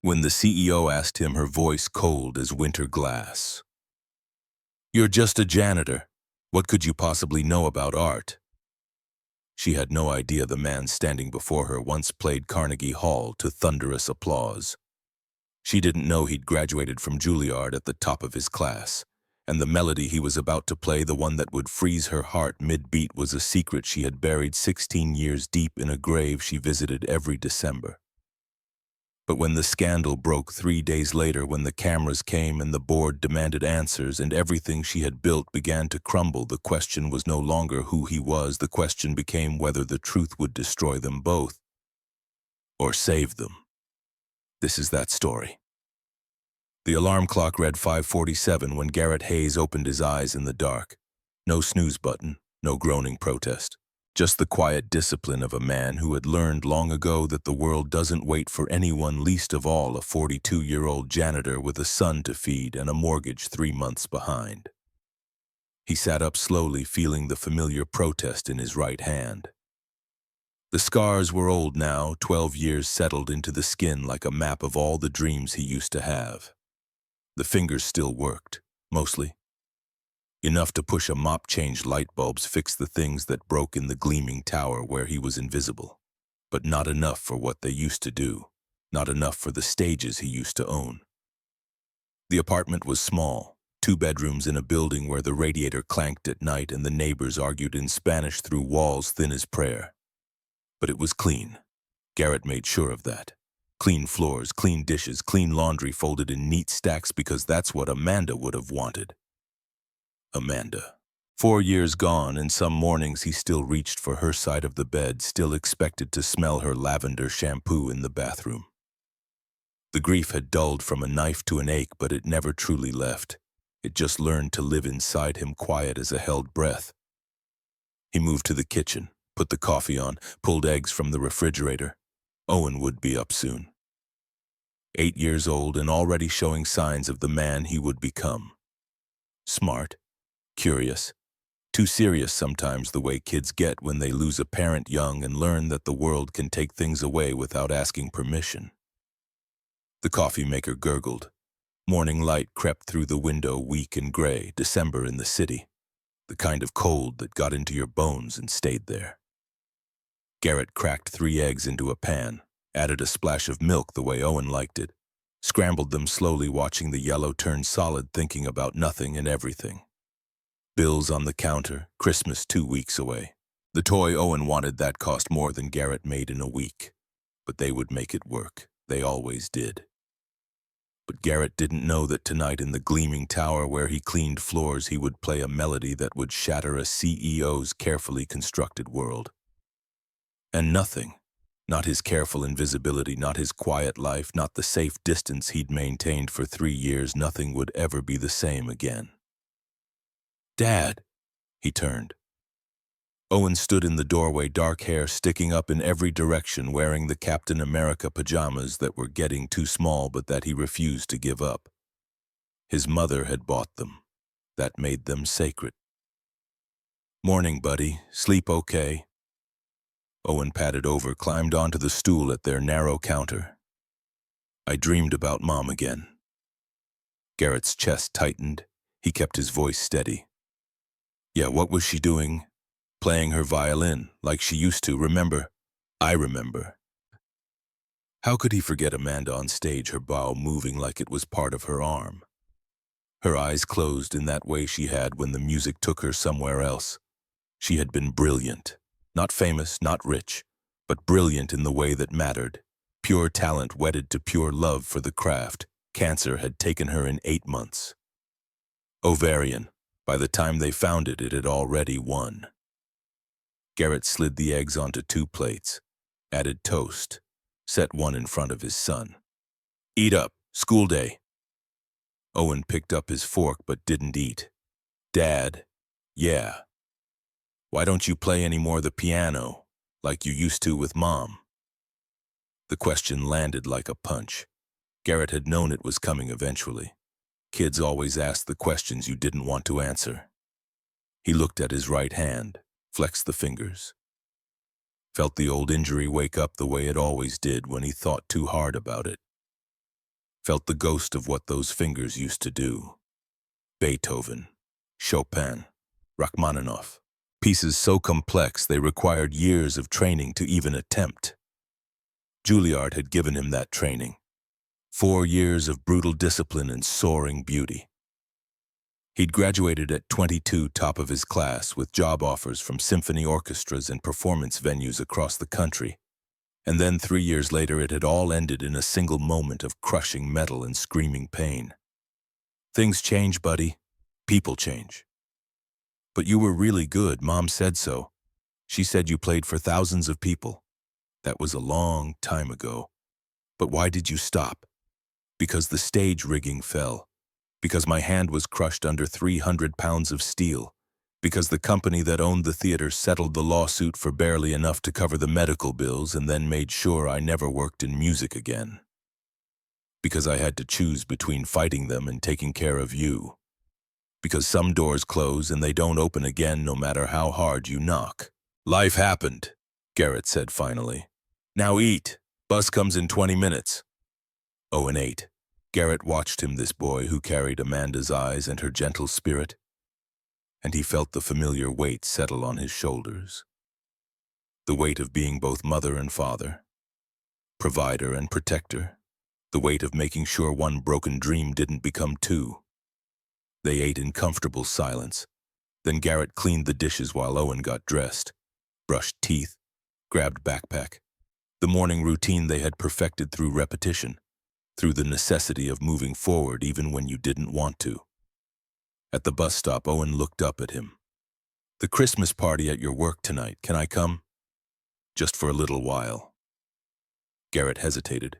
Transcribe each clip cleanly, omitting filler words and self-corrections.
when the CEO asked him, her voice cold as winter glass. "You're just a janitor. What could you possibly know about art?" She had no idea the man standing before her once played Carnegie Hall to thunderous applause. She didn't know he'd graduated from Juilliard at the top of his class, and the melody he was about to play, the one that would freeze her heart mid-beat, was a secret she had buried 16 years deep in a grave she visited every December. But when the scandal broke 3 days later, when the cameras came and the board demanded answers and everything she had built began to crumble, the question was no longer who he was. The question became whether the truth would destroy them both or save them. This is that story. The alarm clock read 5:47 when Garrett Hayes opened his eyes in the dark. No snooze button, no groaning protest. Just the quiet discipline of a man who had learned long ago that the world doesn't wait for anyone, least of all a 42-year-old janitor with a son to feed and a mortgage 3 months behind. He sat up slowly, feeling the familiar protest in his right hand. The scars were old now, 12 years settled into the skin like a map of all the dreams he used to have. The fingers still worked, mostly. Enough to push a mop, change light bulbs, fix the things that broke in the gleaming tower where he was invisible. But not enough for what they used to do, not enough for the stages he used to own. The apartment was small, 2 bedrooms in a building where the radiator clanked at night and the neighbors argued in Spanish through walls thin as prayer. But it was clean. Garrett made sure of that. Clean floors, clean dishes, clean laundry folded in neat stacks, because that's what Amanda would have wanted. Amanda. 4 years gone, and some mornings he still reached for her side of the bed, still expected to smell her lavender shampoo in the bathroom. The grief had dulled from a knife to an ache, but it never truly left. It just learned to live inside him, quiet as a held breath. He moved to the kitchen, put the coffee on, pulled eggs from the refrigerator. Owen would be up soon. 8 years old and already showing signs of the man he would become. Smart, curious, too serious sometimes, the way kids get when they lose a parent young and learn that the world can take things away without asking permission. The coffee maker gurgled. Morning light crept through the window, weak and gray, December in the city. The kind of cold that got into your bones and stayed there. Garrett cracked 3 eggs into a pan, added a splash of milk the way Owen liked it, scrambled them slowly, watching the yellow turn solid, thinking about nothing and everything. Bills on the counter, Christmas 2 weeks away. The toy Owen wanted, that cost more than Garrett made in a week. But they would make it work. They always did. But Garrett didn't know that tonight in the gleaming tower where he cleaned floors, he would play a melody that would shatter a CEO's carefully constructed world. And nothing, not his careful invisibility, not his quiet life, not the safe distance he'd maintained for 3 years, nothing would ever be the same again. "Dad," he turned. Owen stood in the doorway, dark hair sticking up in every direction, wearing the Captain America pajamas that were getting too small but that he refused to give up. His mother had bought them. That made them sacred. "Morning, buddy. Sleep okay?" Owen padded over, climbed onto the stool at their narrow counter. "I dreamed about Mom again." Garrett's chest tightened. He kept his voice steady. "Yeah, what was she doing?" "Playing her violin, like she used to, remember?" "I remember." How could he forget Amanda on stage, her bow moving like it was part of her arm? Her eyes closed in that way she had when the music took her somewhere else. She had been brilliant. Not famous, not rich, but brilliant in the way that mattered. Pure talent wedded to pure love for the craft. Cancer had taken her in 8 months. Ovarian. By the time they found it, it had already won. Garrett slid the eggs onto 2 plates, added toast, set one in front of his son. "Eat up, school day." Owen picked up his fork but didn't eat. "Dad, yeah. Why don't you play any more the piano, like you used to with Mom?" The question landed like a punch. Garrett had known it was coming eventually. Kids always asked the questions you didn't want to answer. He looked at his right hand, flexed the fingers. Felt the old injury wake up the way it always did when he thought too hard about it. felt the ghost of what those fingers used to do. Beethoven, Chopin, Rachmaninoff. Pieces so complex they required years of training to even attempt. Juilliard had given him that training. 4 years of brutal discipline and soaring beauty. He'd graduated at 22, top of his class, with job offers from symphony orchestras and performance venues across the country. And then 3 years later, it had all ended in a single moment of crushing metal and screaming pain. Things change, buddy. People change. But you were really good, Mom said so. She said you played for thousands of people. That was a long time ago. But why did you stop? Because the stage rigging fell. Because my hand was crushed under 300 pounds of steel. Because the company that owned the theater settled the lawsuit for barely enough to cover the medical bills and then made sure I never worked in music again. Because I had to choose between fighting them and taking care of you. Because some doors close and they don't open again no matter how hard you knock. Life happened, Garrett said finally. Now eat. Bus comes in 20 minutes. Owen ate. Garrett watched him, this boy who carried Amanda's eyes and her gentle spirit, and he felt the familiar weight settle on his shoulders. The weight of being both mother and father, provider and protector, the weight of making sure one broken dream didn't become two. They ate in comfortable silence. Then Garrett cleaned the dishes while Owen got dressed, brushed teeth, grabbed backpack. The morning routine they had perfected through repetition, through the necessity of moving forward even when you didn't want to. At the bus stop, Owen looked up at him. The Christmas party at your work tonight, can I come? Just for a little while. Garrett hesitated.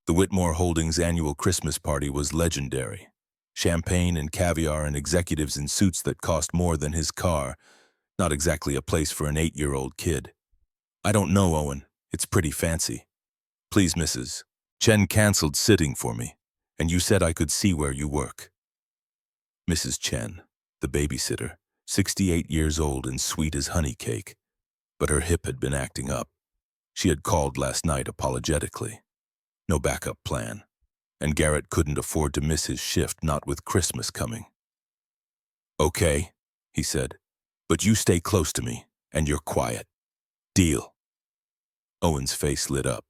The Whitmore Holdings annual Christmas party was legendary. Champagne and caviar and executives in suits that cost more than his car. Not exactly a place for an 8-year-old kid. I don't know, Owen. It's pretty fancy. Please, Mrs. Chen canceled sitting for me, and you said I could see where you work. Mrs. Chen, the babysitter, 68 years old and sweet as honey cake, but her hip had been acting up. She had called last night apologetically. No backup plan, and Garrett couldn't afford to miss his shift, not with Christmas coming. Okay, he said, but you stay close to me, and you're quiet. Deal. Owen's face lit up.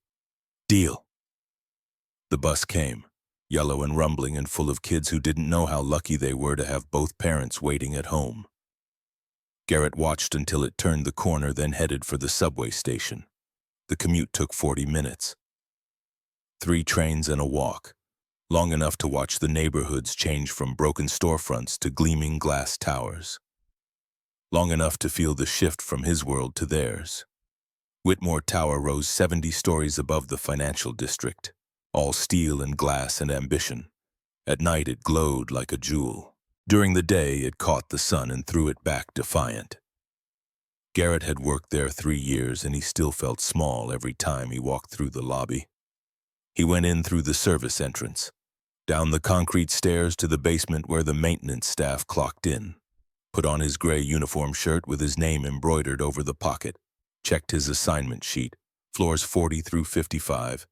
Deal. The bus came, yellow and rumbling and full of kids who didn't know how lucky they were to have both parents waiting at home. Garrett watched until it turned the corner, then headed for the subway station. The commute took 40 minutes. 3 trains and a walk, long enough to watch the neighborhoods change from broken storefronts to gleaming glass towers. Long enough to feel the shift from his world to theirs. Whitmore Tower rose 70 stories above the financial district, all steel and glass and ambition. At night it glowed like a jewel. During the day it caught the sun and threw it back defiant. Garrett had worked there 3 years and he still felt small every time he walked through the lobby. He went in through the service entrance, down the concrete stairs to the basement where the maintenance staff clocked in, put on his gray uniform shirt with his name embroidered over the pocket, checked his assignment sheet, floors 40 through 55,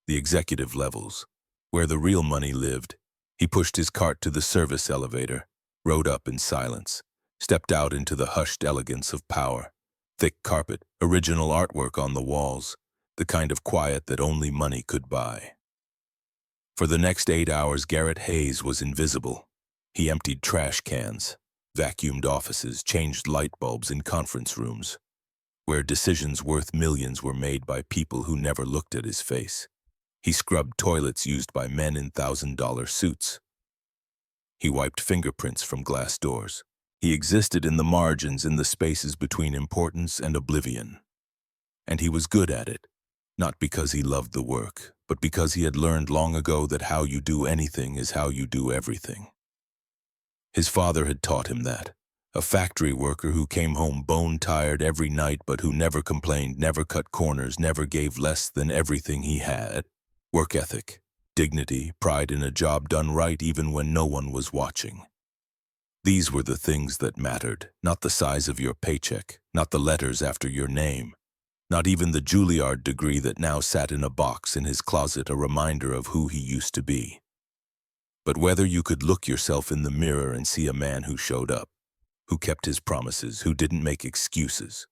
the executive levels, where the real money lived. He pushed his cart to the service elevator, rode up in silence, stepped out into the hushed elegance of power. Thick carpet, original artwork on the walls, the kind of quiet that only money could buy. For the next 8 hours, Garrett Hayes was invisible. He emptied trash cans, vacuumed offices, changed light bulbs in conference rooms, where decisions worth millions were made by people who never looked at his face. He scrubbed toilets used by men in $1,000 suits. He wiped fingerprints from glass doors. He existed in the margins, in the spaces between importance and oblivion. And he was good at it, not because he loved the work, but because he had learned long ago that how you do anything is how you do everything. His father had taught him that. A factory worker who came home bone-tired every night but who never complained, never cut corners, never gave less than everything he had. Work ethic, dignity, pride in a job done right even when no one was watching. These were the things that mattered, not the size of your paycheck, not the letters after your name, not even the Juilliard degree that now sat in a box in his closet, a reminder of who he used to be. but whether you could look yourself in the mirror and see a man who showed up, who kept his promises, who didn't make excuses.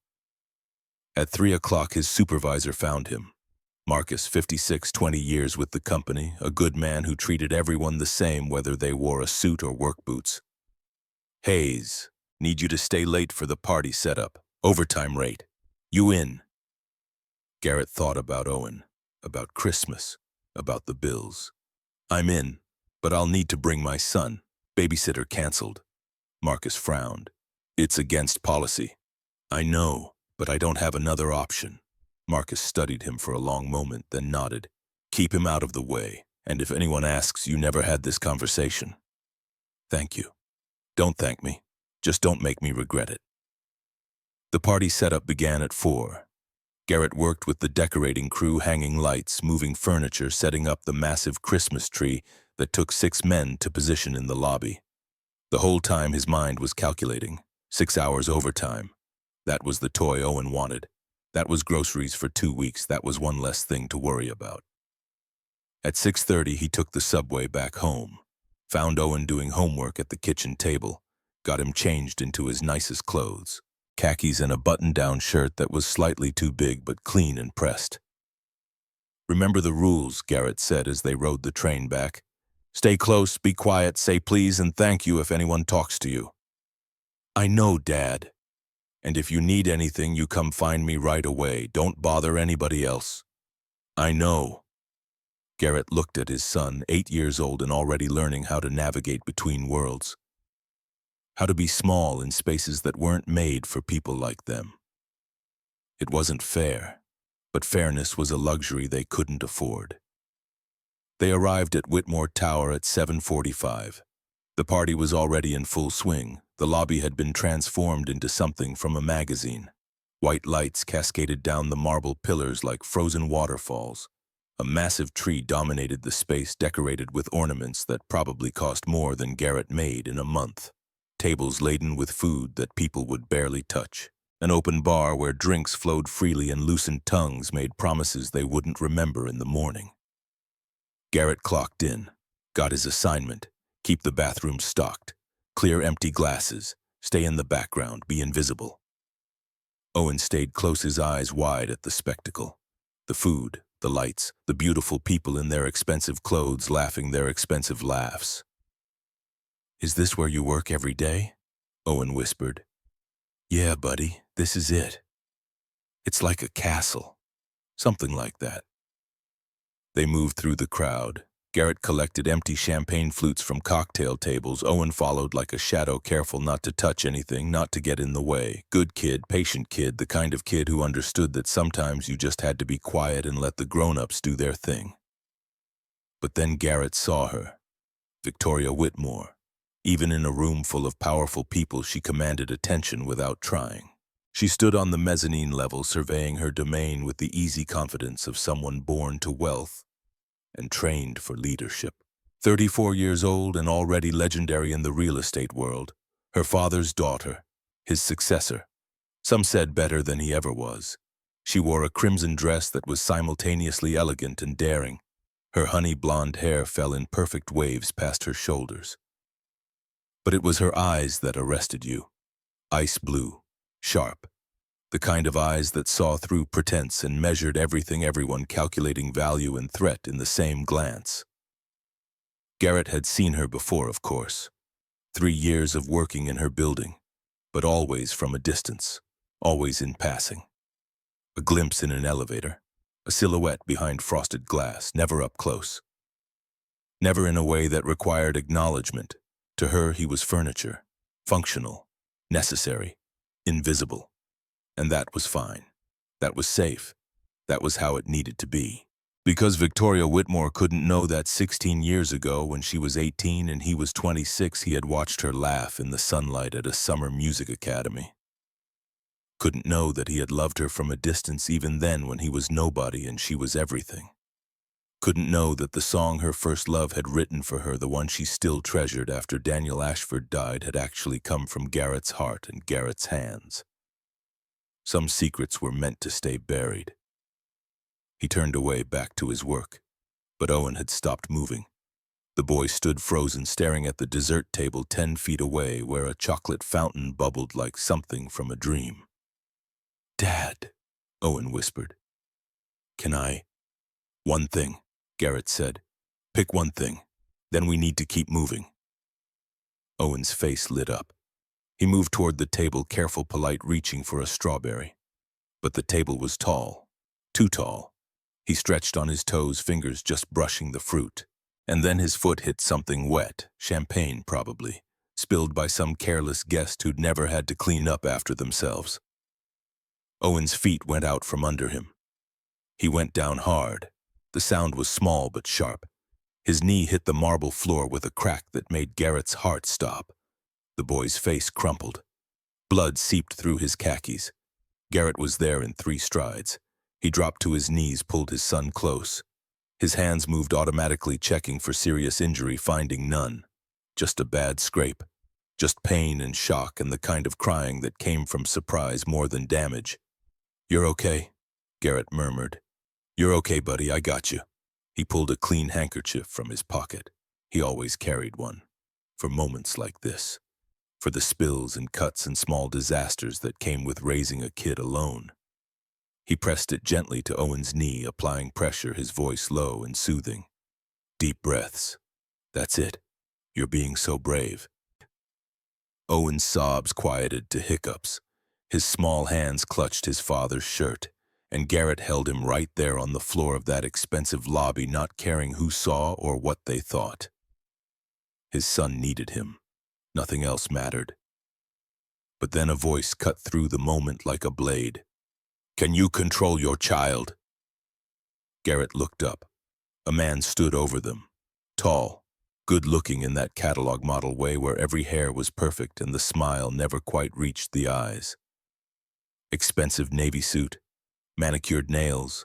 At 3 o'clock, his supervisor found him. Marcus, 56, 20 years with the company, a good man who treated everyone the same whether they wore a suit or work boots. Hayes, need you to stay late for the party setup. Overtime rate. You in? Garrett thought about Owen, about Christmas, about the bills. I'm in, but I'll need to bring my son. Babysitter canceled. Marcus frowned. It's against policy. I know, but I don't have another option. Marcus studied him for a long moment, then nodded. Keep him out of the way, and if anyone asks, you never had this conversation. Thank you. Don't thank me. Just don't make me regret it. The party setup began at 4. Garrett worked with the decorating crew, hanging lights, moving furniture, setting up the massive Christmas tree that took 6 men to position in the lobby. The whole time his mind was calculating. 6 hours overtime. That was the toy Owen wanted. That was groceries for 2 weeks. That was one less thing to worry about. At 6:30, he took the subway back home. Found Owen doing homework at the kitchen table. Got him changed into his nicest clothes. Khakis and a button-down shirt that was slightly too big but clean and pressed. Remember the rules, Garrett said as they rode the train back. Stay close, be quiet, say please and thank you if anyone talks to you. I know, Dad. And if you need anything, you come find me right away. Don't bother anybody else. I know. Garrett looked at his son, 8 years old and already learning how to navigate between worlds. How to be small in spaces that weren't made for people like them. It wasn't fair, but fairness was a luxury they couldn't afford. They arrived at Whitmore Tower at 7:45. The party was already in full swing. The lobby had been transformed into something from a magazine. White lights cascaded down the marble pillars like frozen waterfalls. A massive tree dominated the space, decorated with ornaments that probably cost more than Garrett made in a month. Tables laden with food that people would barely touch. An open bar where drinks flowed freely and loosened tongues made promises they wouldn't remember in the morning. Garrett clocked in, got his assignment, keep the bathroom stocked, clear empty glasses, stay in the background, be invisible. Owen stayed close, his eyes wide at the spectacle. The food, the lights, the beautiful people in their expensive clothes laughing their expensive laughs. Is this where you work every day? Owen whispered. Yeah, buddy, this is it. It's like a castle. Something like that. They moved through the crowd. Garrett collected empty champagne flutes from cocktail tables. Owen followed like a shadow, careful not to touch anything, not to get in the way. Good kid, patient kid, the kind of kid who understood that sometimes you just had to be quiet and let the grown-ups do their thing. But then Garrett saw her. Victoria Whitmore. Even in a room full of powerful people, she commanded attention without trying. She stood on the mezzanine level, surveying her domain with the easy confidence of someone born to wealth and trained for leadership. 34 years old and already legendary in the real estate world, her father's daughter, his successor. Some said better than he ever was. She wore a crimson dress that was simultaneously elegant and daring. Her honey blonde hair fell in perfect waves past her shoulders. But it was her eyes that arrested you. Ice blue, sharp. The kind of eyes that saw through pretense and measured everything, everyone, calculating value and threat in the same glance. Garrett had seen her before, of course. 3 years of working in her building, but always from a distance, always in passing. A glimpse in an elevator, a silhouette behind frosted glass, never up close. Never in a way that required acknowledgement. To her, he was furniture, functional, necessary, invisible. And that was fine. That was safe. That was how it needed to be. Because Victoria Whitmore couldn't know that 16 years ago, when she was 18 and he was 26, he had watched her laugh in the sunlight at a summer music academy. Couldn't know that he had loved her from a distance even then, when he was nobody and she was everything. Couldn't know that the song her first love had written for her, the one she still treasured after Daniel Ashford died, had actually come from Garrett's heart and Garrett's hands. Some secrets were meant to stay buried. He turned away back to his work, but Owen had stopped moving. The boy stood frozen, staring at the dessert table 10 feet away, where a chocolate fountain bubbled like something from a dream. "Dad," Owen whispered. "Can I?" "One thing," Garrett said. "Pick one thing. Then we need to keep moving." Owen's face lit up. He moved toward the table, careful, polite, reaching for a strawberry. But the table was tall. Too tall. He stretched on his toes, fingers just brushing the fruit. And then his foot hit something wet, champagne probably, spilled by some careless guest who'd never had to clean up after themselves. Owen's feet went out from under him. He went down hard. The sound was small but sharp. His knee hit the marble floor with a crack that made Garrett's heart stop. The boy's face crumpled. Blood seeped through his khakis. Garrett was there in 3 strides. He dropped to his knees, pulled his son close. His hands moved automatically, checking for serious injury, finding none. Just a bad scrape. Just pain and shock and the kind of crying that came from surprise more than damage. "You're okay?" Garrett murmured. "You're okay, buddy, I got you." He pulled a clean handkerchief from his pocket. He always carried one. For moments like this. For the spills and cuts and small disasters that came with raising a kid alone. He pressed it gently to Owen's knee, applying pressure, his voice low and soothing. "Deep breaths. That's it. You're being so brave." Owen's sobs quieted to hiccups. His small hands clutched his father's shirt, and Garrett held him right there on the floor of that expensive lobby, not caring who saw or what they thought. His son needed him. Nothing else mattered. But then a voice cut through the moment like a blade. "Can you control your child?" Garrett looked up. A man stood over them. Tall, good-looking in that catalog model way where every hair was perfect and the smile never quite reached the eyes. Expensive navy suit, manicured nails,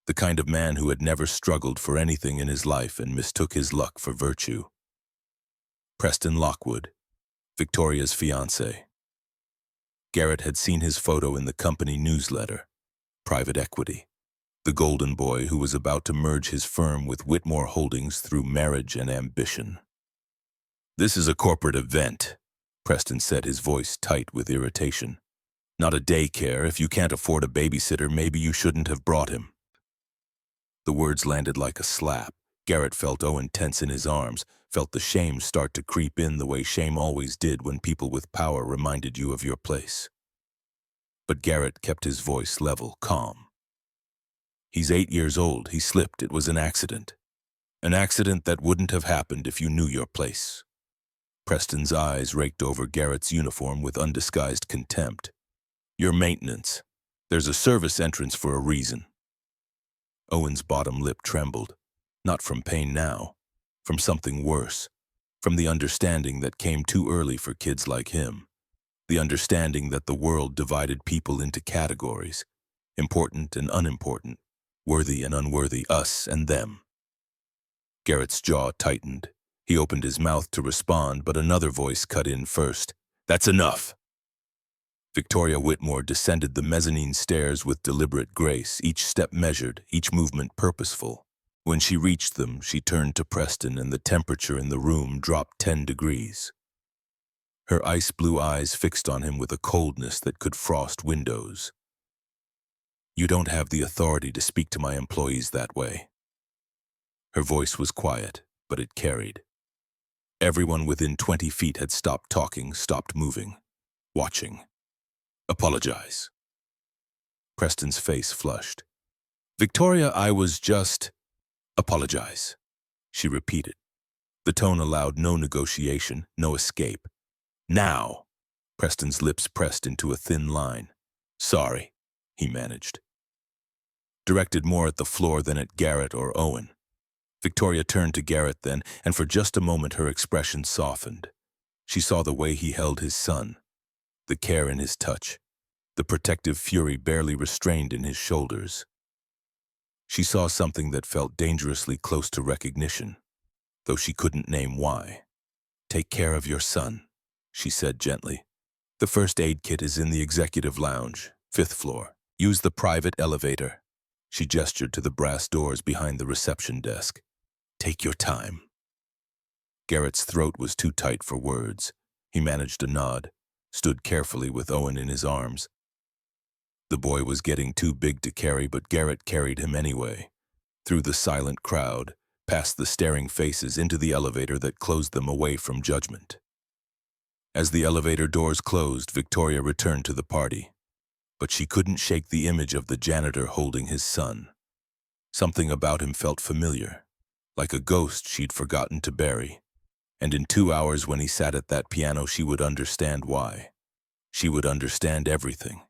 the kind of man who had never struggled for anything in his life and mistook his luck for virtue. Preston Lockwood, Victoria's fiancé. Garrett had seen his photo in the company newsletter. Private equity. The golden boy who was about to merge his firm with Whitmore Holdings through marriage and ambition. "This is a corporate event," Preston said, his voice tight with irritation. "Not a daycare. If you can't afford a babysitter, maybe you shouldn't have brought him." The words landed like a slap. Garrett felt Owen tense in his arms, felt the shame start to creep in the way shame always did when people with power reminded you of your place. But Garrett kept his voice level, calm. "He's 8 years old. He slipped. It was an accident. An accident that wouldn't have happened if you knew your place." Preston's eyes raked over Garrett's uniform with undisguised contempt. "Your maintenance. There's a service entrance for a reason." Owen's bottom lip trembled. Not from pain now. From something worse. From the understanding that came too early for kids like him. The understanding that the world divided people into categories. Important and unimportant. Worthy and unworthy. Us and them. Garrett's jaw tightened. He opened his mouth to respond, but another voice cut in first. "That's enough." Victoria Whitmore descended the mezzanine stairs with deliberate grace, each step measured, each movement purposeful. When she reached them, she turned to Preston, and the temperature in the room dropped 10 degrees. Her ice-blue eyes fixed on him with a coldness that could frost windows. "You don't have the authority to speak to my employees that way." Her voice was quiet, but it carried. Everyone within 20 feet had stopped talking, stopped moving, watching. "Apologize." Preston's face flushed. "Victoria, I was just—" "Apologize," she repeated. The tone allowed no negotiation, no escape. "Now." Preston's lips pressed into a thin line. "Sorry," he managed. Directed more at the floor than at Garrett or Owen. Victoria turned to Garrett then, and for just a moment her expression softened. She saw the way he held his son, the care in his touch, the protective fury barely restrained in his shoulders. She saw something that felt dangerously close to recognition, though she couldn't name why. "Take care of your son," she said gently. "The first aid kit is in the executive lounge, 5th floor. Use the private elevator." She gestured to the brass doors behind the reception desk. "Take your time." Garrett's throat was too tight for words. He managed a nod, stood carefully with Owen in his arms. The boy was getting too big to carry, but Garrett carried him anyway. Through the silent crowd, past the staring faces, into the elevator that closed them away from judgment. As the elevator doors closed, Victoria returned to the party. But she couldn't shake the image of the janitor holding his son. Something about him felt familiar, like a ghost she'd forgotten to bury. And in 2 hours when he sat at that piano, she would understand why. She would understand everything,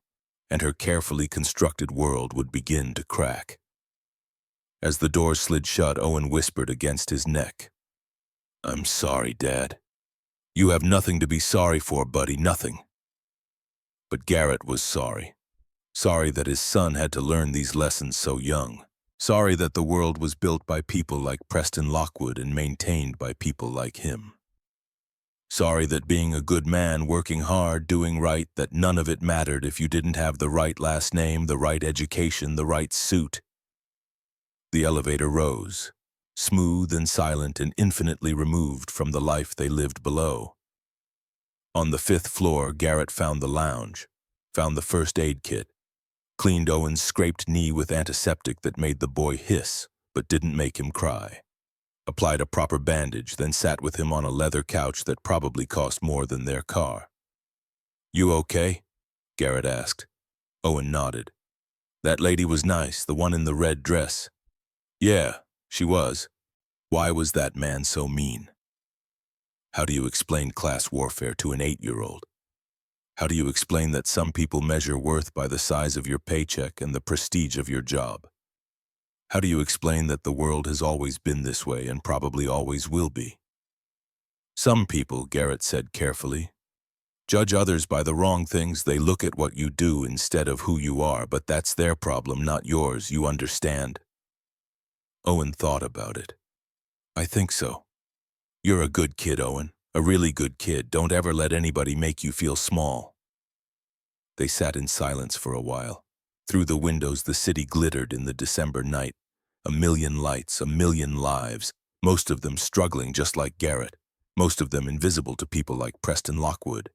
and her carefully constructed world would begin to crack. As the door slid shut, Owen whispered against his neck, "I'm sorry, Dad. You have nothing to be sorry for, buddy, nothing." But Garrett was sorry. Sorry that his son had to learn these lessons so young. Sorry that the world was built by people like Preston Lockwood and maintained by people like him. Sorry that being a good man, working hard, doing right, that none of it mattered if you didn't have the right last name, the right education, the right suit. The elevator rose, smooth and silent and infinitely removed from the life they lived below. On the 5th floor, Garrett found the lounge, found the first aid kit, cleaned Owen's scraped knee with antiseptic that made the boy hiss but didn't make him cry, applied a proper bandage, then sat with him on a leather couch that probably cost more than their car. "You okay?" Garrett asked. Owen nodded. "That lady was nice, the one in the red dress." "Yeah, she was. Why was that man so mean?" How do you explain class warfare to an 8-year-old? How do you explain that some people measure worth by the size of your paycheck and the prestige of your job? How do you explain that the world has always been this way and probably always will be? Some people, Garrett said carefully, judge others by the wrong things. They look at what you do instead of who you are, but that's their problem, not yours, you understand? Owen thought about it. "I think so. You're a good kid, Owen. A really good kid. Don't ever let anybody make you feel small." They sat in silence for a while. Through the windows, the city glittered in the December night. A million lights, a million lives, most of them struggling just like Garrett, most of them invisible to people like Preston Lockwood.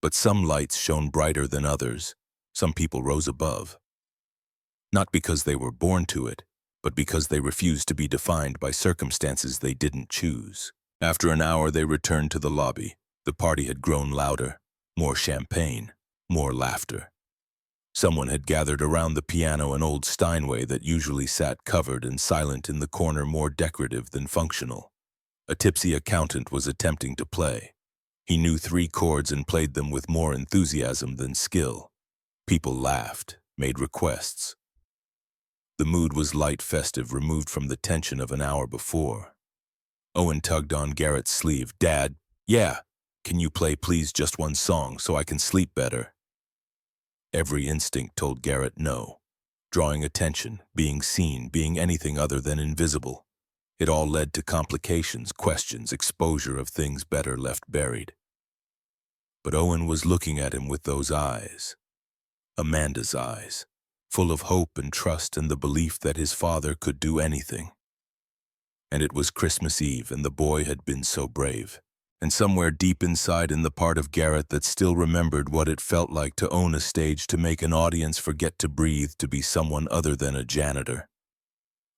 But some lights shone brighter than others. Some people rose above. Not because they were born to it, but because they refused to be defined by circumstances they didn't choose. After an hour, they returned to the lobby. The party had grown louder, more champagne, more laughter. Someone had gathered around the piano, an old Steinway that usually sat covered and silent in the corner, more decorative than functional. A tipsy accountant was attempting to play. He knew 3 chords and played them with more enthusiasm than skill. People laughed, made requests. The mood was light, festive, removed from the tension of an hour before. Owen tugged on Garrett's sleeve. "Dad, yeah, can you play please just one song so I can sleep better?" Every instinct told Garrett no. Drawing attention, being seen, being anything other than invisible. It all led to complications, questions, exposure of things better left buried. But Owen was looking at him with those eyes. Amanda's eyes, full of hope and trust and the belief that his father could do anything. And it was Christmas Eve, and the boy had been so brave. And somewhere deep inside, in the part of Garrett that still remembered what it felt like to own a stage, to make an audience forget to breathe, to be someone other than a janitor.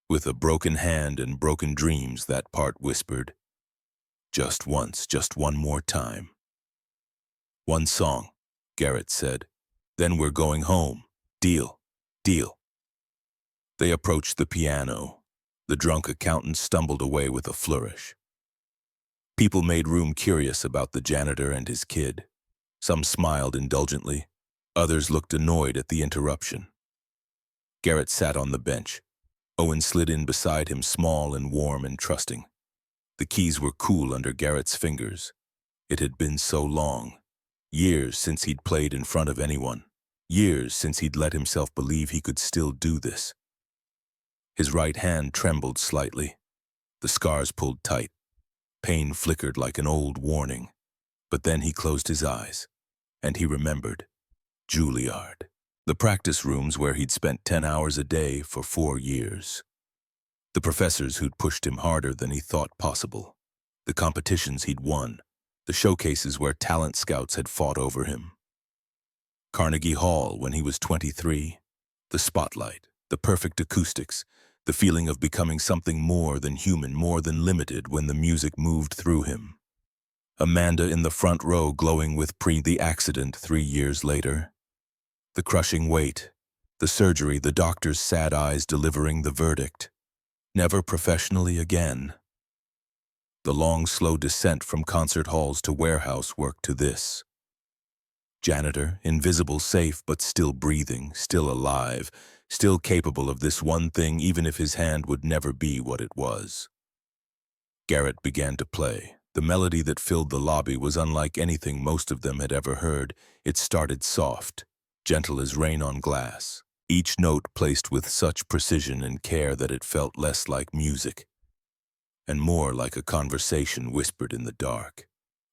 With a broken hand and broken dreams, that part whispered, "Just once, just one more time." "One song," Garrett said. "Then we're going home. Deal, deal." They approached the piano. The drunk accountant stumbled away with a flourish. People made room, curious about the janitor and his kid. Some smiled indulgently. Others looked annoyed at the interruption. Garrett sat on the bench. Owen slid in beside him, small and warm and trusting. The keys were cool under Garrett's fingers. It had been so long. Years since he'd played in front of anyone. Years since he'd let himself believe he could still do this. His right hand trembled slightly. The scars pulled tight. Pain flickered like an old warning. But then he closed his eyes, and he remembered. Juilliard. The practice rooms where he'd spent 10 hours a day for 4 years. The professors who'd pushed him harder than he thought possible. the competitions he'd won, the showcases where talent scouts had fought over him. Carnegie Hall when he was 23, the spotlight, the perfect acoustics, the feeling of becoming something more than human, more than limited when the music moved through him. Amanda in the front row glowing with the accident 3 years later. The crushing weight, the surgery, the doctor's sad eyes delivering the verdict. Never professionally again. The long, slow descent from concert halls to warehouse work to this. Janitor, invisible, safe, but still breathing, still alive, still capable of this one thing even if his hand would never be what it was. Garrett began to play. The melody that filled the lobby was unlike anything most of them had ever heard. It started soft, gentle as rain on glass, each note placed with such precision and care that it felt less like music and more like a conversation whispered in the dark.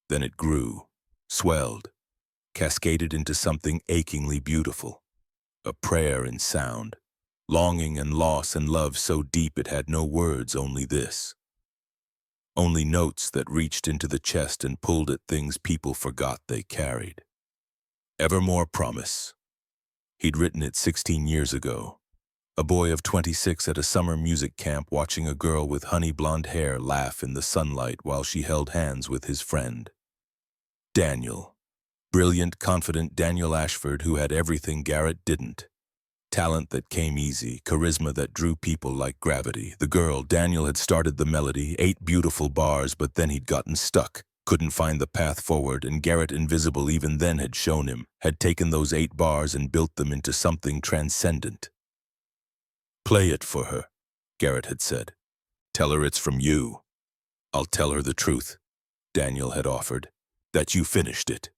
Then it grew, swelled, cascaded into something achingly beautiful, a prayer in sound, longing and loss and love so deep it had no words, only this. Only notes that reached into the chest and pulled at things people forgot they carried. Evermore promise. He'd written it 16 years ago. A boy of 26 at a summer music camp watching a girl with honey blonde hair laugh in the sunlight while she held hands with his friend. Daniel. Brilliant, confident Daniel Ashford who had everything Garrett didn't. Talent that came easy, charisma that drew people like gravity. The girl, Daniel, had started the melody, 8 beautiful bars, but then he'd gotten stuck, couldn't find the path forward, and Garrett, invisible even then, had shown him, had taken those 8 bars and built them into something transcendent. Play it for her, Garrett had said. Tell her it's from you. I'll tell her the truth, Daniel had offered, that you finished it.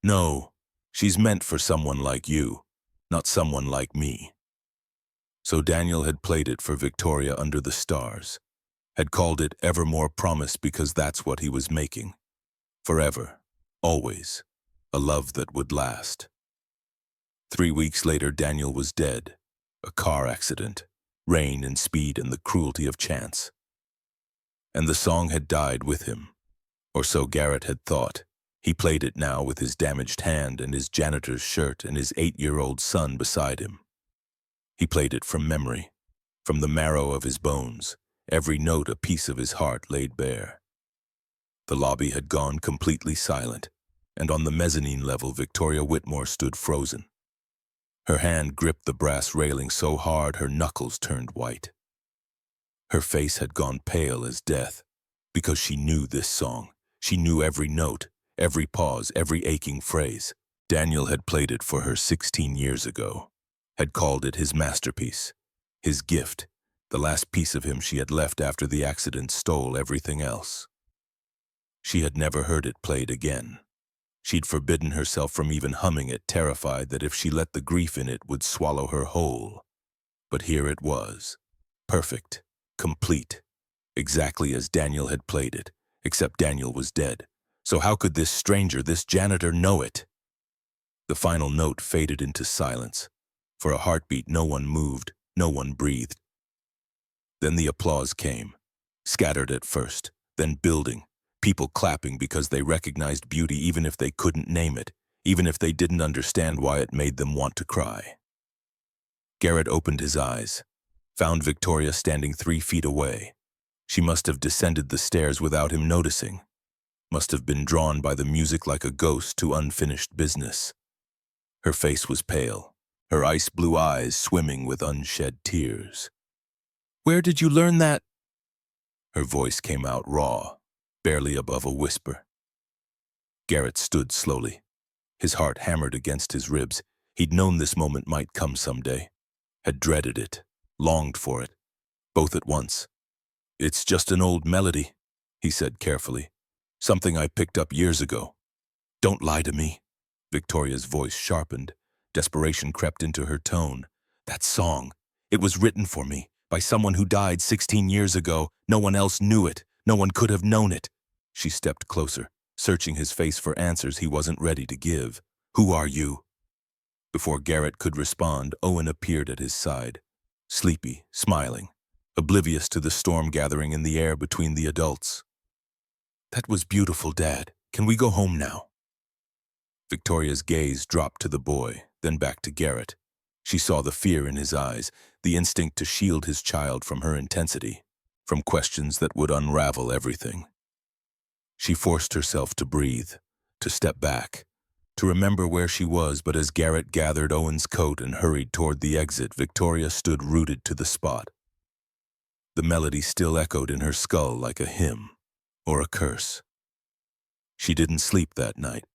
No, she's meant for someone like you. Not someone like me. So Daniel had played it for Victoria under the stars, had called it Evermore Promise because that's what he was making. Forever, always, a love that would last. 3 weeks later, Daniel was dead. A car accident, rain and speed and the cruelty of chance. And the song had died with him, or so Garrett had thought. He played it now with his damaged hand and his janitor's shirt and his 8-year-old son beside him. He played it from memory, from the marrow of his bones, every note a piece of his heart laid bare. The lobby had gone completely silent, and on the mezzanine level Victoria Whitmore stood frozen. Her hand gripped the brass railing so hard her knuckles turned white. Her face had gone pale as death, because she knew this song. She knew every note, every pause, every aching phrase. Daniel had played it for her 16 years ago, had called it his masterpiece, his gift, the last piece of him she had left after the accident stole everything else. She had never heard it played again. She'd forbidden herself from even humming it, terrified that if she let the grief in it would swallow her whole. But here it was, perfect, complete, exactly as Daniel had played it, except Daniel was dead. So how could this stranger, this janitor, know it? The final note faded into silence. For a heartbeat, no one moved, no one breathed. Then the applause came, scattered at first, then building, people clapping because they recognized beauty even if they couldn't name it, even if they didn't understand why it made them want to cry. Garrett opened his eyes, found Victoria standing 3 feet away. She must have descended the stairs without him noticing. Must have been drawn by the music like a ghost to unfinished business. Her face was pale, her ice blue eyes swimming with unshed tears. "Where did you learn that?" Her voice came out raw, barely above a whisper. Garrett stood slowly, his heart hammered against his ribs. He'd known this moment might come someday, had dreaded it, longed for it, both at once. "It's just an old melody," he said carefully. "Something I picked up years ago." "Don't lie to me." Victoria's voice sharpened. Desperation crept into her tone. "That song, it was written for me, by someone who died 16 years ago. No one else knew it. No one could have known it." She stepped closer, searching his face for answers he wasn't ready to give. "Who are you?" Before Garrett could respond, Owen appeared at his side, sleepy, smiling, oblivious to the storm gathering in the air between the adults. That was beautiful, Dad. Can we go home now? Victoria's gaze dropped to the boy, then back to Garrett. She saw the fear in his eyes, the instinct to shield his child from her intensity, from questions that would unravel everything. She forced herself to breathe, to step back, to remember where she was, but as Garrett gathered Owen's coat and hurried toward the exit, Victoria stood rooted to the spot. The melody still echoed in her skull like a hymn or a curse. She didn't sleep that night.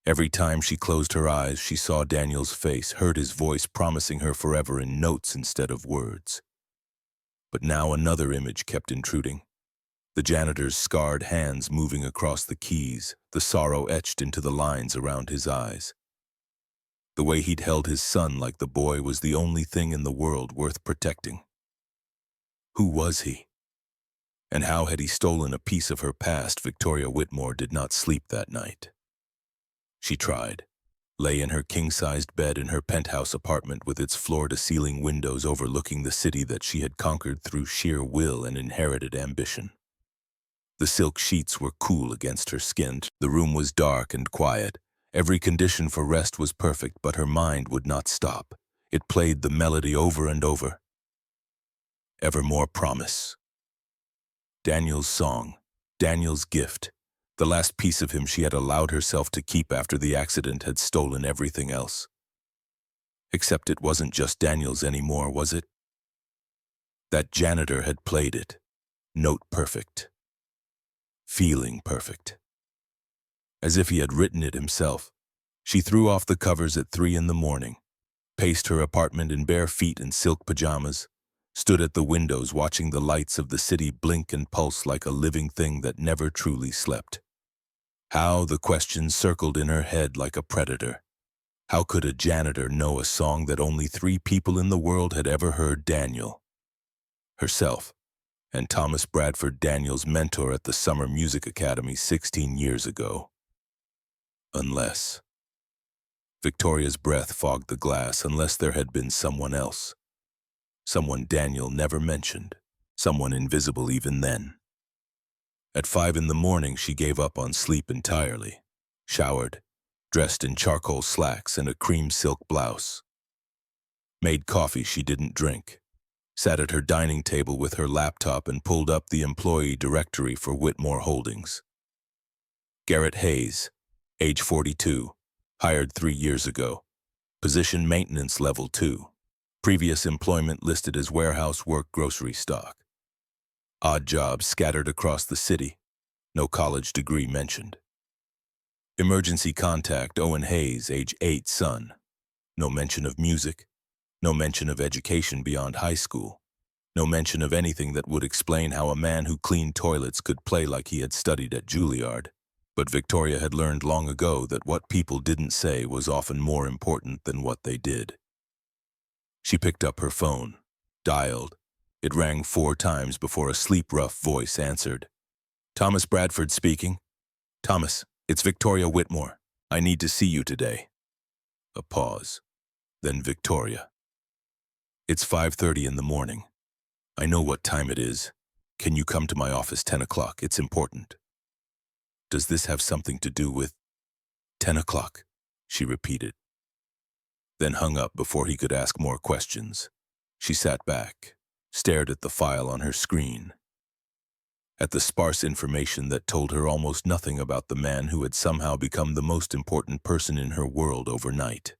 Every time she closed her eyes, she saw Daniel's face, heard his voice promising her forever in notes instead of words. But now another image kept intruding. The janitor's scarred hands moving across the keys, the sorrow etched into the lines around his eyes. The way he'd held his son like the boy was the only thing in the world worth protecting. Who was he? And how had he stolen a piece of her past? Victoria Whitmore did not sleep that night. She tried, lay in her king-sized bed in her penthouse apartment with its floor-to-ceiling windows overlooking the city that she had conquered through sheer will and inherited ambition. The silk sheets were cool against her skin. The room was dark and quiet. Every condition for rest was perfect, but her mind would not stop. It played the melody over and over. Ever more promise. Daniel's song, Daniel's gift. The last piece of him she had allowed herself to keep after the accident had stolen everything else. Except it wasn't just Daniel's anymore, was it? That janitor had played it. Note perfect. Feeling perfect. As if he had written it himself. She threw off the covers at 3 a.m, paced her apartment in bare feet and silk pajamas, stood at the windows watching the lights of the city blink and pulse like a living thing that never truly slept. How the question circled in her head like a predator. How could a janitor know a song that only 3 people in the world had ever heard? Daniel, herself, and Thomas Bradford, Daniel's mentor at the Summer Music Academy 16 years ago. Unless. Victoria's breath fogged the glass. Unless there had been someone else. Someone Daniel never mentioned. Someone invisible even then. At 5 a.m, she gave up on sleep entirely. Showered, dressed in charcoal slacks and a cream silk blouse. Made coffee she didn't drink. Sat at her dining table with her laptop and pulled up the employee directory for Whitmore Holdings. Garrett Hayes, age 42, hired 3 years ago. Position maintenance level 2. Previous employment listed as warehouse work, grocery stock. Odd jobs scattered across the city. No college degree mentioned. Emergency contact, Owen Hayes, age 8, son. No mention of music. No mention of education beyond high school. No mention of anything that would explain how a man who cleaned toilets could play like he had studied at Juilliard. But Victoria had learned long ago that what people didn't say was often more important than what they did. She picked up her phone, dialed. It rang 4 times before a sleep-rough voice answered. Thomas Bradford speaking. Thomas, it's Victoria Whitmore. I need to see you today. A pause. Then Victoria. It's 5:30 a.m. I know what time it is. Can you come to my office 10 o'clock? It's important. Does this have something to do with 10 o'clock? She repeated. Then hung up before he could ask more questions. She sat back, stared at the file on her screen, at the sparse information that told her almost nothing about the man who had somehow become the most important person in her world overnight.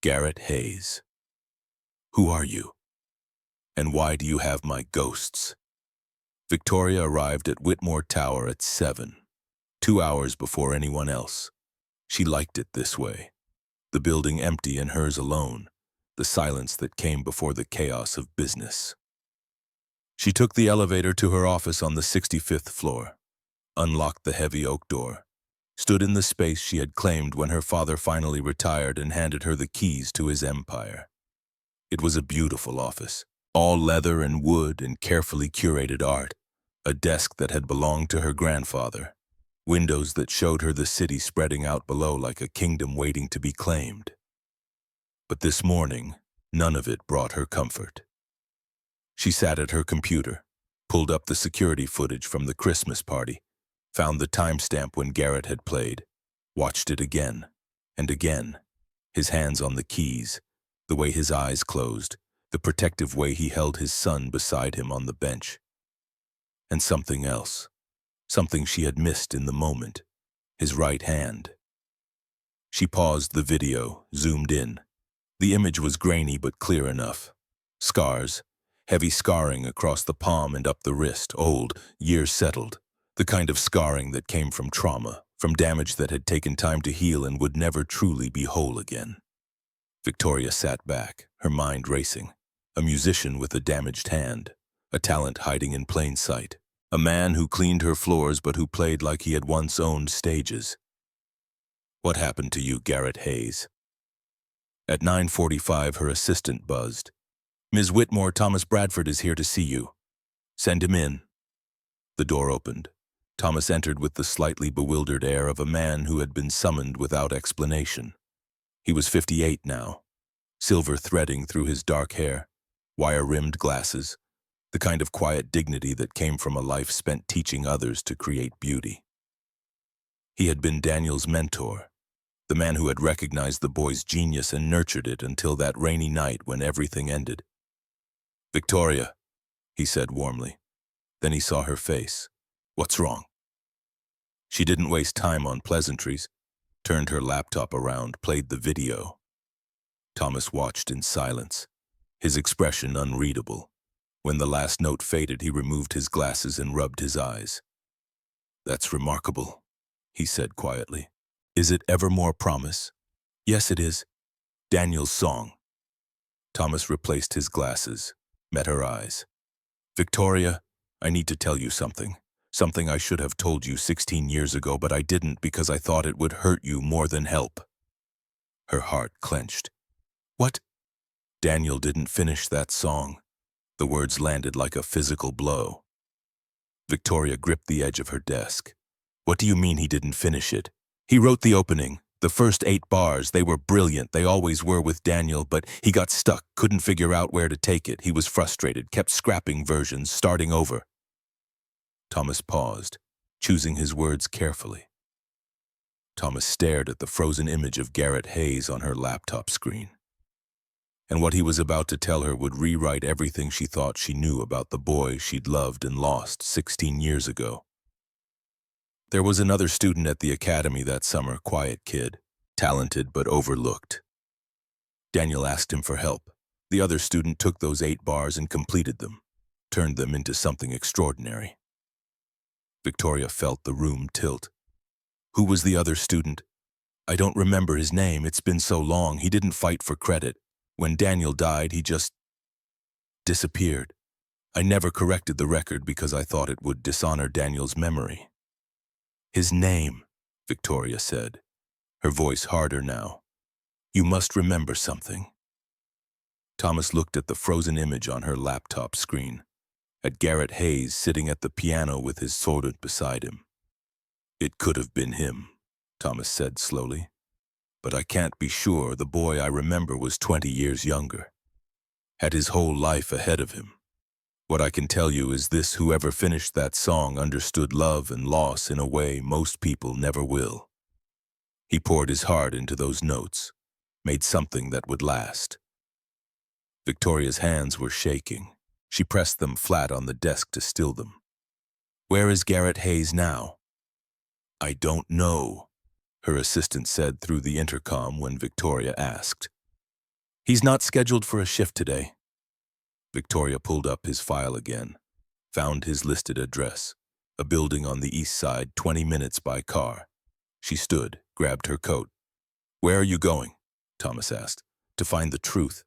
Garrett Hayes. Who are you? And why do you have my ghosts? Victoria arrived at Whitmore Tower at 7, 2 hours before anyone else. She liked it this way. The building empty and hers alone. The silence that came before the chaos of business. She took the elevator to her office on the 65th floor, unlocked the heavy oak door, stood in the space she had claimed when her father finally retired and handed her the keys to his empire. It was a beautiful office, all leather and wood and carefully curated art, a desk that had belonged to her grandfather, windows that showed her the city spreading out below like a kingdom waiting to be claimed. But this morning, none of it brought her comfort. She sat at her computer, pulled up the security footage from the Christmas party, found the timestamp when Garrett had played, watched it again and again, his hands on the keys, the way his eyes closed, the protective way he held his son beside him on the bench. And something else, something she had missed in the moment, his right hand. She paused the video, zoomed in. The image was grainy but clear enough. Scars, heavy scarring across the palm and up the wrist, old, years settled, the kind of scarring that came from trauma, from damage that had taken time to heal and would never truly be whole again. Victoria sat back, her mind racing. A musician with a damaged hand, a talent hiding in plain sight, a man who cleaned her floors but who played like he had once owned stages. What happened to you, Garrett Hayes? At 9:45, her assistant buzzed. Ms. Whitmore, Thomas Bradford is here to see you. Send him in. The door opened. Thomas entered with the slightly bewildered air of a man who had been summoned without explanation. He was 58 now, silver threading through his dark hair, wire-rimmed glasses, the kind of quiet dignity that came from a life spent teaching others to create beauty. He had been Daniel's mentor, the man who had recognized the boy's genius and nurtured it until that rainy night when everything ended. Victoria, he said warmly. Then he saw her face. What's wrong? She didn't waste time on pleasantries, turned her laptop around, played the video. Thomas watched in silence, his expression unreadable. When the last note faded, he removed his glasses and rubbed his eyes. That's remarkable, he said quietly. Is it Evermore Promise? Yes, it is. Daniel's song. Thomas replaced his glasses, met her eyes. Victoria, I need to tell you something. Something I should have told you 16 years ago, but I didn't because I thought it would hurt you more than help. Her heart clenched. What? Daniel didn't finish that song. The words landed like a physical blow. Victoria gripped the edge of her desk. What do you mean he didn't finish it? He wrote the opening, the first 8 bars. They were brilliant. They always were with Daniel, but he got stuck, couldn't figure out where to take it. He was frustrated, kept scrapping versions, starting over. Thomas paused, choosing his words carefully. Thomas stared at the frozen image of Garrett Hayes on her laptop screen. And what he was about to tell her would rewrite everything she thought she knew about the boy she'd loved and lost 16 years ago. There was another student at the academy that summer, quiet kid, talented but overlooked. Daniel asked him for help. The other student took those 8 bars and completed them, turned them into something extraordinary. Victoria felt the room tilt. Who was the other student? I don't remember his name. It's been so long. He didn't fight for credit. When Daniel died, he just disappeared. I never corrected the record because I thought it would dishonor Daniel's memory. His name, Victoria said, her voice harder now. You must remember something. Thomas looked at the frozen image on her laptop screen, at Garrett Hayes sitting at the piano with his student beside him. It could have been him, Thomas said slowly. But I can't be sure. The boy I remember was 20 years younger, had his whole life ahead of him. What I can tell you is this: whoever finished that song understood love and loss in a way most people never will. He poured his heart into those notes, made something that would last. Victoria's hands were shaking. She pressed them flat on the desk to still them. Where is Garrett Hayes now? I don't know, her assistant said through the intercom when Victoria asked. He's not scheduled for a shift today. Victoria pulled up his file again, found his listed address, a building on the east side, 20 minutes by car. She stood, grabbed her coat. Where are you going? Thomas asked. To find the truth.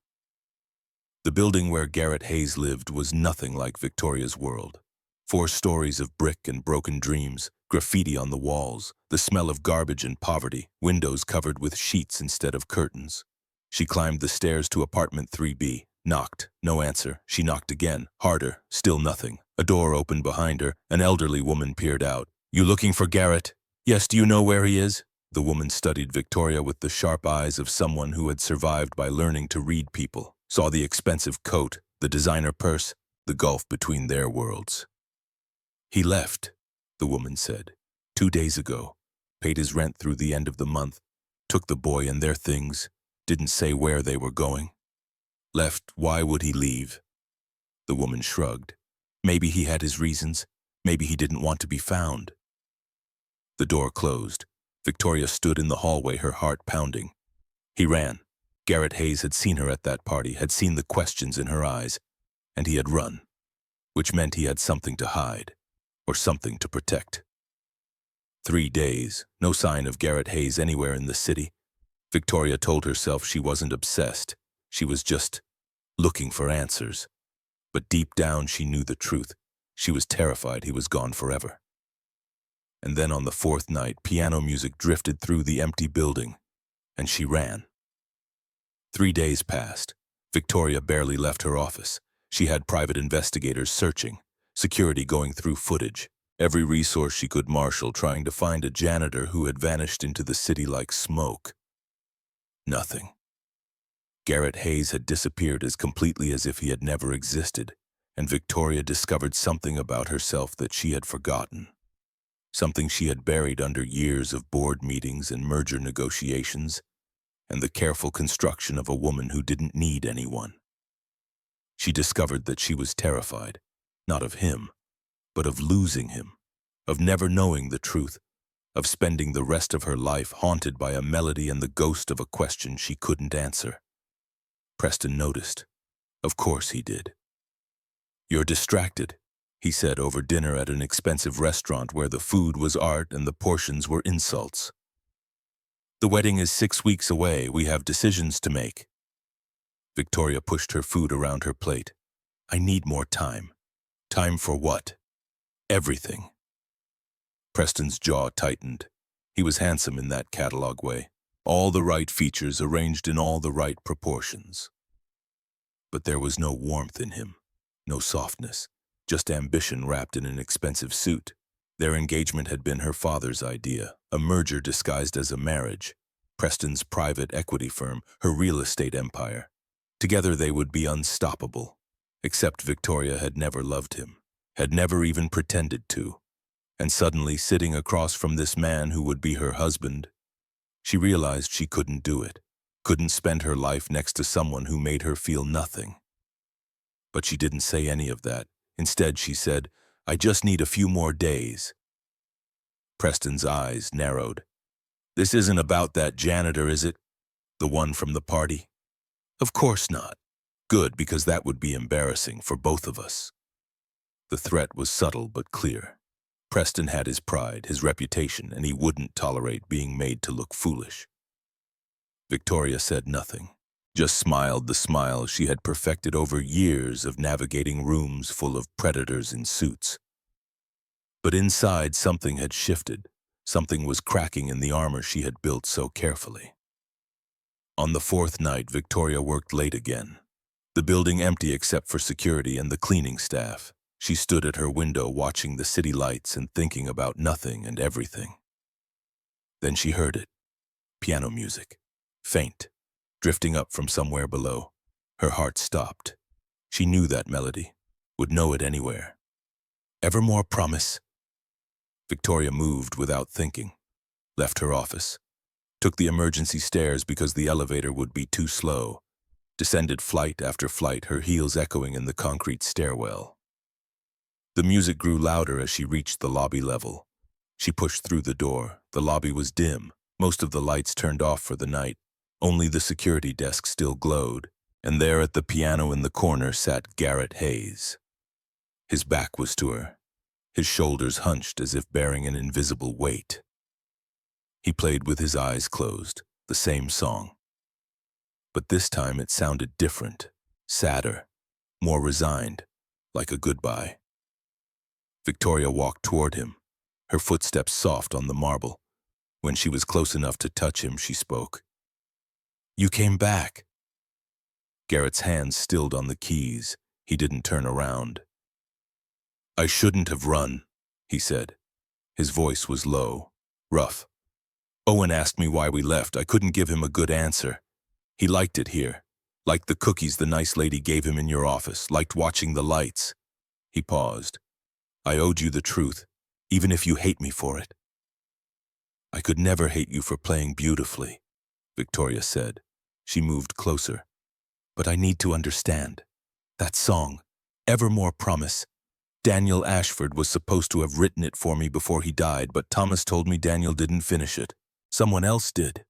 The building where Garrett Hayes lived was nothing like Victoria's world. 4 stories of brick and broken dreams, graffiti on the walls, the smell of garbage and poverty, windows covered with sheets instead of curtains. She climbed the stairs to apartment 3B, knocked, no answer. She knocked again, harder, still nothing. A door opened behind her, an elderly woman peered out. You looking for Garrett? Yes, do you know where he is? The woman studied Victoria with the sharp eyes of someone who had survived by learning to read people, saw the expensive coat, the designer purse, the gulf between their worlds. He left, the woman said. 2 days ago. Paid his rent through the end of the month. Took the boy and their things. Didn't say where they were going. Left, why would he leave? The woman shrugged. Maybe he had his reasons. Maybe he didn't want to be found. The door closed. Victoria stood in the hallway, her heart pounding. He ran. Garrett Hayes had seen her at that party, had seen the questions in her eyes, and he had run, which meant he had something to hide, or something to protect. 3 days, no sign of Garrett Hayes anywhere in the city. Victoria told herself she wasn't obsessed. She was just looking for answers. But deep down she knew the truth. She was terrified he was gone forever. And then on the 4th night, piano music drifted through the empty building, and she ran. 3 days passed. Victoria barely left her office. She had private investigators searching, security going through footage, every resource she could marshal, trying to find a janitor who had vanished into the city like smoke. Nothing. Garrett Hayes had disappeared as completely as if he had never existed, and Victoria discovered something about herself that she had forgotten. Something she had buried under years of board meetings and merger negotiations, and the careful construction of a woman who didn't need anyone. She discovered that she was terrified, not of him, but of losing him, of never knowing the truth, of spending the rest of her life haunted by a melody and the ghost of a question she couldn't answer. Preston noticed. Of course he did. "You're distracted," he said over dinner at an expensive restaurant where the food was art and the portions were insults. "The wedding is 6 weeks away. We have decisions to make." Victoria pushed her food around her plate. "I need more time." "Time for what?" "Everything." Preston's jaw tightened. He was handsome in that catalog way. All the right features arranged in all the right proportions. But there was no warmth in him, no softness, just ambition wrapped in an expensive suit. Their engagement had been her father's idea, a merger disguised as a marriage. Preston's private equity firm, her real estate empire. Together they would be unstoppable. Except Victoria had never loved him, had never even pretended to. And suddenly, sitting across from this man who would be her husband, she realized she couldn't do it, couldn't spend her life next to someone who made her feel nothing. But she didn't say any of that. Instead, she said, "I just need a few more days." Preston's eyes narrowed. "This isn't about that janitor, is it? The one from the party?" "Of course not." "Good, because that would be embarrassing for both of us." The threat was subtle but clear. Preston had his pride, his reputation, and he wouldn't tolerate being made to look foolish. Victoria said nothing, just smiled the smile she had perfected over years of navigating rooms full of predators in suits. But inside, something had shifted. Something was cracking in the armor she had built so carefully. On the 4th night, Victoria worked late again. The building empty except for security and the cleaning staff. She stood at her window watching the city lights and thinking about nothing and everything. Then she heard it. Piano music. Faint. Drifting up from somewhere below. Her heart stopped. She knew that melody. Would know it anywhere. "Evermore Promise." Victoria moved without thinking. Left her office. Took the emergency stairs because the elevator would be too slow. Descended flight after flight, her heels echoing in the concrete stairwell. The music grew louder as she reached the lobby level. She pushed through the door. The lobby was dim, most of the lights turned off for the night. Only the security desk still glowed, and there at the piano in the corner sat Garrett Hayes. His back was to her, his shoulders hunched as if bearing an invisible weight. He played with his eyes closed, the same song. But this time it sounded different, sadder, more resigned, like a goodbye. Victoria walked toward him, her footsteps soft on the marble. When she was close enough to touch him, she spoke. "You came back." Garrett's hands stilled on the keys. He didn't turn around. "I shouldn't have run," he said. His voice was low, rough. "Owen asked me why we left. I couldn't give him a good answer. He liked it here, liked the cookies the nice lady gave him in your office, liked watching the lights." He paused. I owed you the truth, even if you hate me for it. I could never hate you for playing beautifully, Victoria said. She moved closer. But I need to understand. That song, Evermore Promise. Daniel Ashford was supposed to have written it for me before he died, but Thomas told me Daniel didn't finish it. Someone else did.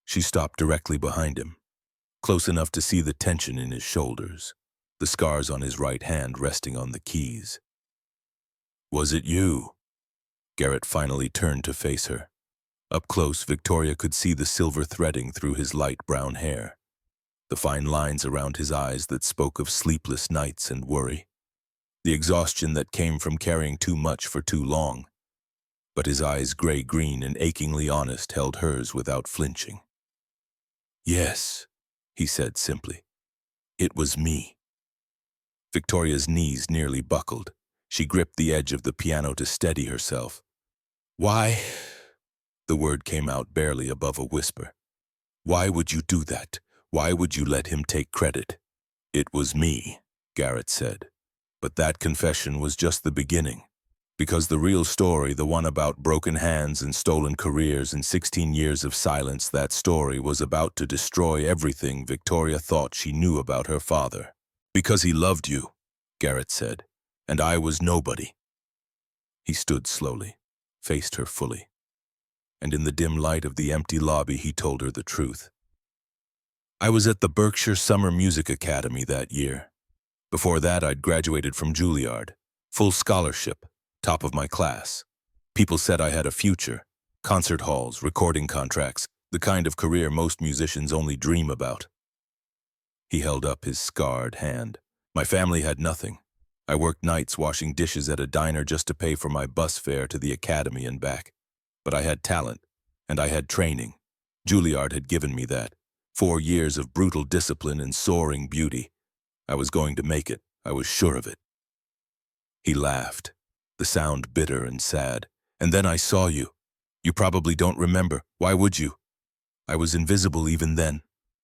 She stopped directly behind him, close enough to see the tension in his shoulders, the scars on his right hand resting on the keys. Was it you? Garrett finally turned to face her. Up close, Victoria could see the silver threading through his light brown hair, the fine lines around his eyes that spoke of sleepless nights and worry, the exhaustion that came from carrying too much for too long. But his eyes, gray-green and achingly honest, held hers without flinching. Yes, he said simply. It was me. Victoria's knees nearly buckled. She gripped the edge of the piano to steady herself. Why? The word came out barely above a whisper. Why would you do that? Why would you let him take credit? It was me, Garrett said. But that confession was just the beginning. Because the real story, the one about broken hands and stolen careers and 16 years of silence, that story was about to destroy everything Victoria thought she knew about her father. Because he loved you, Garrett said, and I was nobody. He stood slowly, faced her fully, and in the dim light of the empty lobby he told her the truth. I was at the Berkshire Summer Music Academy that year. Before that, I'd graduated from Juilliard, full scholarship, top of my class. People said I had a future, concert halls, recording contracts, the kind of career most musicians only dream about. He held up his scarred hand. My family had nothing. I worked nights washing dishes at a diner just to pay for my bus fare to the academy and back. But I had talent, and I had training. Juilliard had given me that. 4 years of brutal discipline and soaring beauty. I was going to make it. I was sure of it. He laughed, the sound bitter and sad. And then I saw you. You probably don't remember. Why would you? I was invisible even then.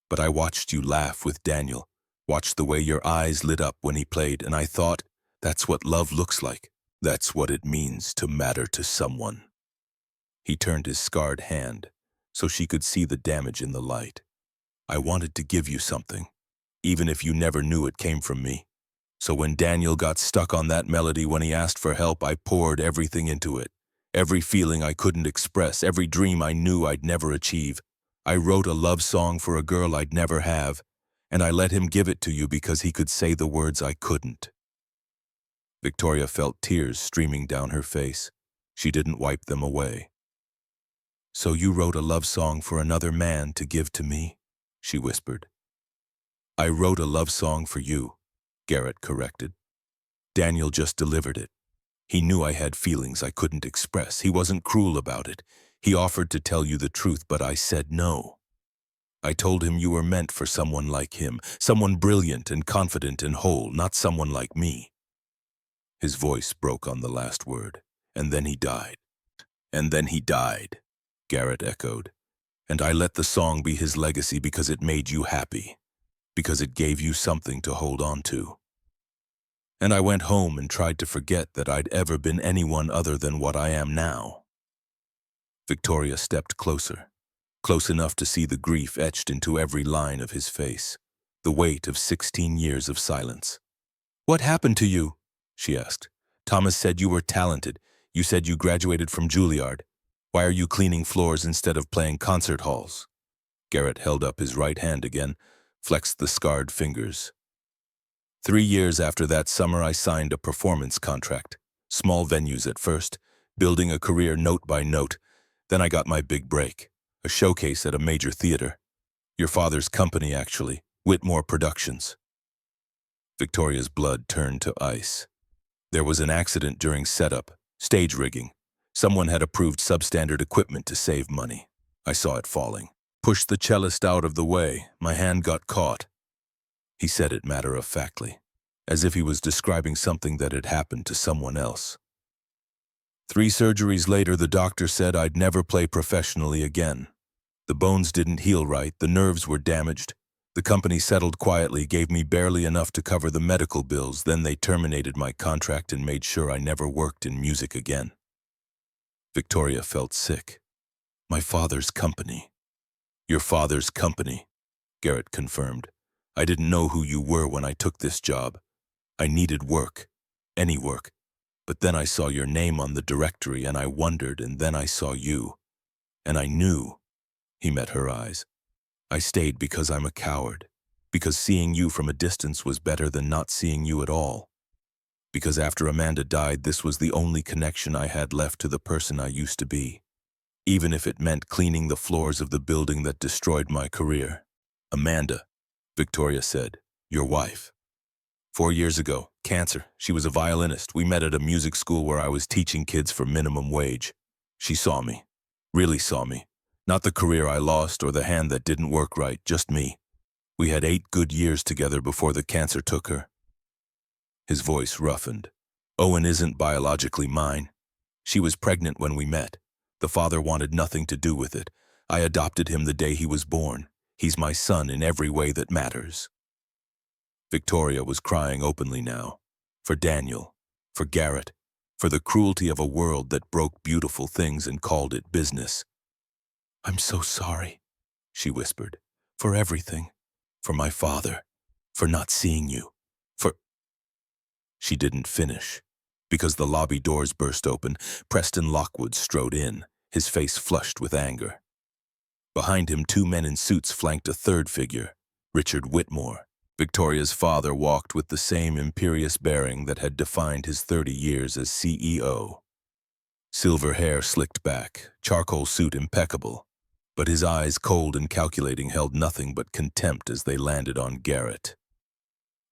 But I watched you laugh with Daniel, watched the way your eyes lit up when he played, and I thought, that's what love looks like. That's what it means to matter to someone. He turned his scarred hand so she could see the damage in the light. I wanted to give you something, even if you never knew it came from me. So when Daniel got stuck on that melody when he asked for help, I poured everything into it. Every feeling I couldn't express, every dream I knew I'd never achieve. I wrote a love song for a girl I'd never have, and I let him give it to you because he could say the words I couldn't. Victoria felt tears streaming down her face. She didn't wipe them away. So you wrote a love song for another man to give to me? She whispered. I wrote a love song for you, Garrett corrected. Daniel just delivered it. He knew I had feelings I couldn't express. He wasn't cruel about it. He offered to tell you the truth, but I said no. I told him you were meant for someone like him, someone brilliant and confident and whole, not someone like me. His voice broke on the last word. And then he died. And then he died, Garrett echoed. And I let the song be his legacy because it made you happy, because it gave you something to hold on to. And I went home and tried to forget that I'd ever been anyone other than what I am now. Victoria stepped closer, close enough to see the grief etched into every line of his face, the weight of 16 years of silence. What happened to you? She asked. Thomas said you were talented. You said you graduated from Juilliard. Why are you cleaning floors instead of playing concert halls? Garrett held up his right hand again, flexed the scarred fingers. 3 years after that summer, I signed a performance contract. Small venues at first, building a career note by note. Then I got my big break, a showcase at a major theater. Your father's company, actually, Whitmore Productions. Victoria's blood turned to ice. There was an accident during setup, stage rigging. Someone had approved substandard equipment to save money. I saw it falling. Pushed the cellist out of the way. My hand got caught. He said it matter-of-factly, as if he was describing something that had happened to someone else. 3 surgeries later, the doctor said I'd never play professionally again. The bones didn't heal right, the nerves were damaged. The company settled quietly, gave me barely enough to cover the medical bills, then they terminated my contract and made sure I never worked in music again. Victoria felt sick. My father's company. Your father's company, Garrett confirmed. I didn't know who you were when I took this job. I needed work. Any work. But then I saw your name on the directory and I wondered, and then I saw you. And I knew. He met her eyes. I stayed because I'm a coward. Because seeing you from a distance was better than not seeing you at all. Because after Amanda died, this was the only connection I had left to the person I used to be. Even if it meant cleaning the floors of the building that destroyed my career. Amanda, Victoria said, your wife. 4 years ago, cancer. She was a violinist. We met at a music school where I was teaching kids for minimum wage. She saw me. Really saw me. Not the career I lost or the hand that didn't work right, just me. We had 8 good years together before the cancer took her. His voice roughened. Owen isn't biologically mine. She was pregnant when we met. The father wanted nothing to do with it. I adopted him the day he was born. He's my son in every way that matters. Victoria was crying openly now. For Daniel. For Garrett. For the cruelty of a world that broke beautiful things and called it business. I'm so sorry, she whispered. For everything. For my father. For not seeing you. For... She didn't finish. Because the lobby doors burst open, Preston Lockwood strode in, his face flushed with anger. Behind him, 2 men in suits flanked a third figure, Richard Whitmore. Victoria's father walked with the same imperious bearing that had defined his 30 years as CEO. Silver hair slicked back, charcoal suit impeccable, but his eyes, cold and calculating, held nothing but contempt as they landed on Garrett.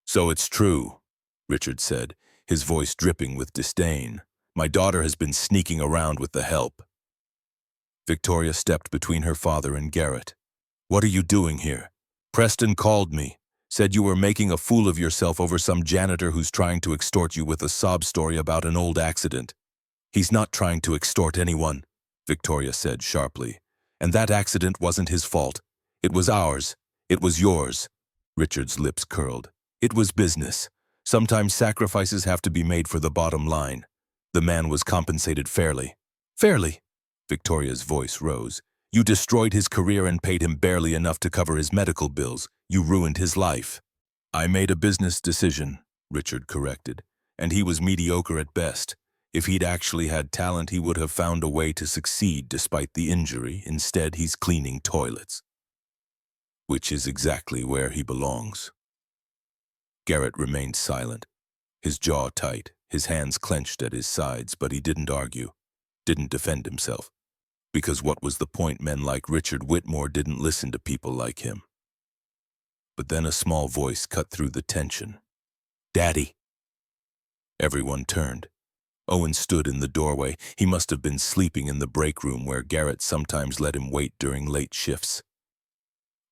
So it's true, Richard said, his voice dripping with disdain. My daughter has been sneaking around with the help. Victoria stepped between her father and Garrett. What are you doing here? Preston called me. Said you were making a fool of yourself over some janitor who's trying to extort you with a sob story about an old accident. He's not trying to extort anyone, Victoria said sharply. And that accident wasn't his fault. It was ours. It was yours. Richard's lips curled. It was business. Sometimes sacrifices have to be made for the bottom line. The man was compensated fairly. Fairly? Victoria's voice rose. You destroyed his career and paid him barely enough to cover his medical bills. You ruined his life. I made a business decision, Richard corrected, and he was mediocre at best. If he'd actually had talent, he would have found a way to succeed despite the injury. Instead, he's cleaning toilets. Which is exactly where he belongs. Garrett remained silent, his jaw tight, his hands clenched at his sides, but he didn't argue, didn't defend himself. Because what was the point? Men like Richard Whitmore didn't listen to people like him. But then a small voice cut through the tension. Daddy. Everyone turned. Owen stood in the doorway. He must have been sleeping in the break room where Garrett sometimes let him wait during late shifts.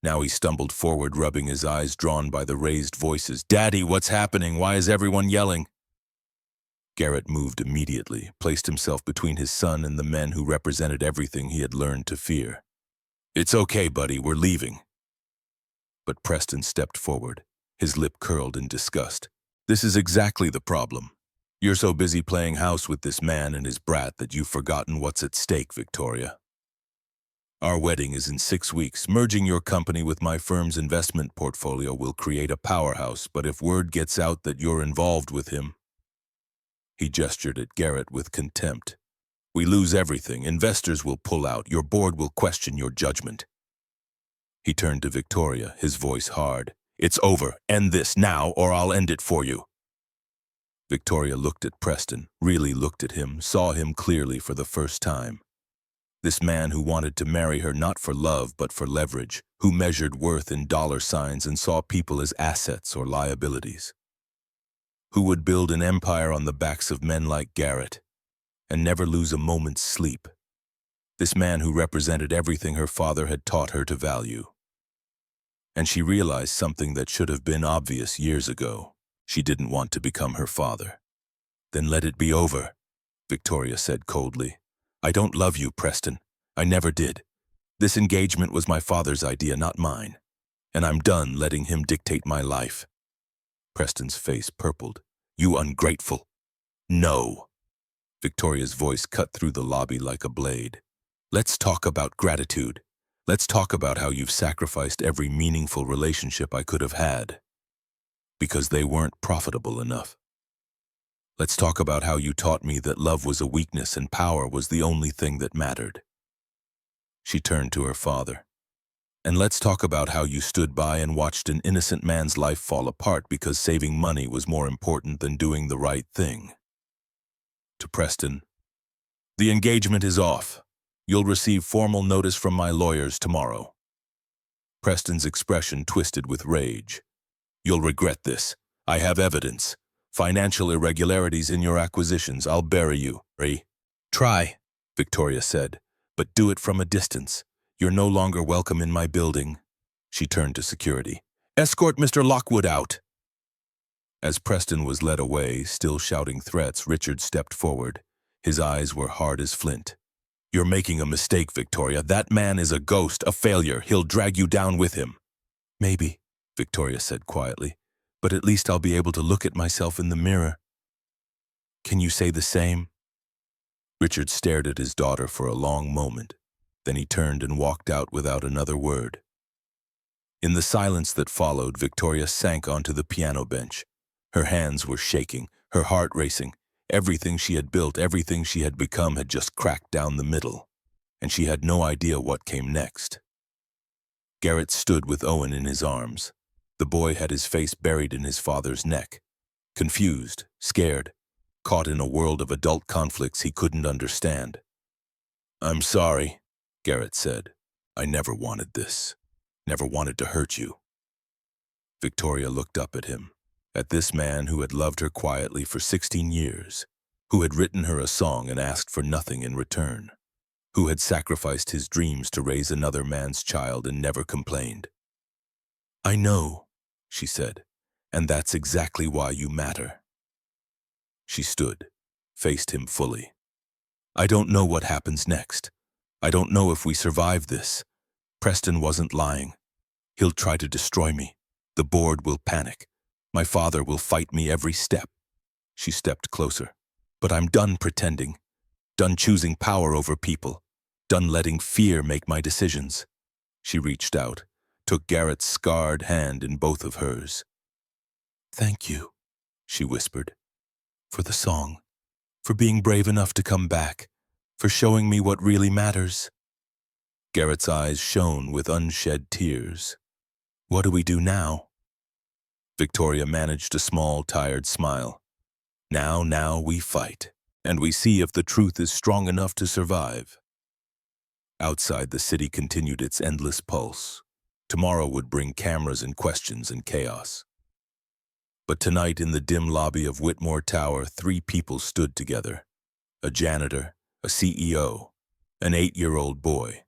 Now he stumbled forward, rubbing his eyes, drawn by the raised voices. Daddy, what's happening? Why is everyone yelling? Garrett moved immediately, placed himself between his son and the men who represented everything he had learned to fear. It's okay, buddy, we're leaving. But Preston stepped forward, his lip curled in disgust. This is exactly the problem. You're so busy playing house with this man and his brat that you've forgotten what's at stake, Victoria. Our wedding is in 6 weeks. Merging your company with my firm's investment portfolio will create a powerhouse, but if word gets out that you're involved with him... He gestured at Garrett with contempt. We lose everything. Investors will pull out. Your board will question your judgment. He turned to Victoria, his voice hard. It's over. End this now, or I'll end it for you. Victoria looked at Preston, really looked at him, saw him clearly for the first time. This man who wanted to marry her not for love but for leverage, who measured worth in dollar signs and saw people as assets or liabilities. Who would build an empire on the backs of men like Garrett and never lose a moment's sleep. This man who represented everything her father had taught her to value. And she realized something that should have been obvious years ago. She didn't want to become her father. Then let it be over, Victoria said coldly. I don't love you, Preston. I never did. This engagement was my father's idea, not mine. and I'm done letting him dictate my life. Preston's face purpled. You ungrateful. No. Victoria's voice cut through the lobby like a blade. Let's talk about gratitude. Let's talk about how you've sacrificed every meaningful relationship I could have had because they weren't profitable enough. Let's talk about how you taught me that love was a weakness and power was the only thing that mattered. She turned to her father. And let's talk about how you stood by and watched an innocent man's life fall apart because saving money was more important than doing the right thing. To Preston, the engagement is off. You'll receive formal notice from my lawyers tomorrow. Preston's expression twisted with rage. You'll regret this. I have evidence. Financial irregularities in your acquisitions. I'll bury you. Try, Victoria said, but do it from a distance. You're no longer welcome in my building. She turned to security. Escort Mr. Lockwood out. As Preston was led away, still shouting threats, Richard stepped forward. His eyes were hard as flint. You're making a mistake, Victoria. That man is a ghost, a failure. He'll drag you down with him. Maybe, Victoria said quietly, but at least I'll be able to look at myself in the mirror. Can you say the same? Richard stared at his daughter for a long moment. Then he turned and walked out without another word. In the silence that followed, Victoria sank onto the piano bench. Her hands were shaking, her heart racing. Everything she had built, everything she had become had just cracked down the middle, and she had no idea what came next. Garrett stood with Owen in his arms. The boy had his face buried in his father's neck, confused, scared, caught in a world of adult conflicts he couldn't understand. I'm sorry, Garrett said. I never wanted this. Never wanted to hurt you. Victoria looked up at him, at this man who had loved her quietly for 16 years, who had written her a song and asked for nothing in return, who had sacrificed his dreams to raise another man's child and never complained. I know, she said, and that's exactly why you matter. She stood, faced him fully. I don't know what happens next. I don't know if we survive this. Preston wasn't lying. He'll try to destroy me. The board will panic. My father will fight me every step. She stepped closer. But I'm done pretending. Done choosing power over people. Done letting fear make my decisions. She reached out, took Garrett's scarred hand in both of hers. Thank you, she whispered, for the song, for being brave enough to come back, for showing me what really matters. Garrett's eyes shone with unshed tears. What do we do now? Victoria managed a small, tired smile. Now we fight, and we see if the truth is strong enough to survive. Outside, the city continued its endless pulse. Tomorrow would bring cameras and questions and chaos. But tonight, in the dim lobby of Whitmore Tower, 3 people stood together. A janitor, a CEO, an 8-year-old boy.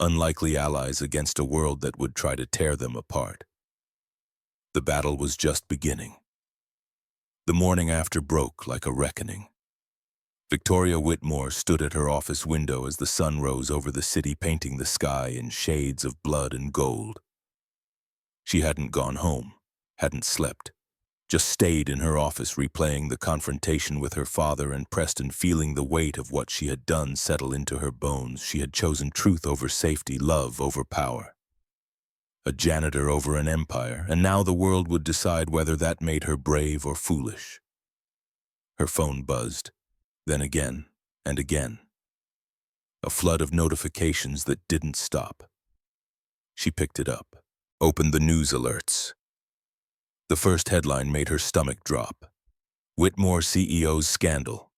Unlikely allies against a world that would try to tear them apart. The battle was just beginning. The morning after broke like a reckoning. Victoria Whitmore stood at her office window as the sun rose over the city, painting the sky in shades of blood and gold. She hadn't gone home, hadn't slept, just stayed in her office replaying the confrontation with her father and Preston, feeling the weight of what she had done settle into her bones. She had chosen truth over safety, love over power. A janitor over an empire, and now the world would decide whether that made her brave or foolish. Her phone buzzed, then again and again. A flood of notifications that didn't stop. She picked it up, opened the news alerts. The first headline made her stomach drop. Whitmore CEO's scandal.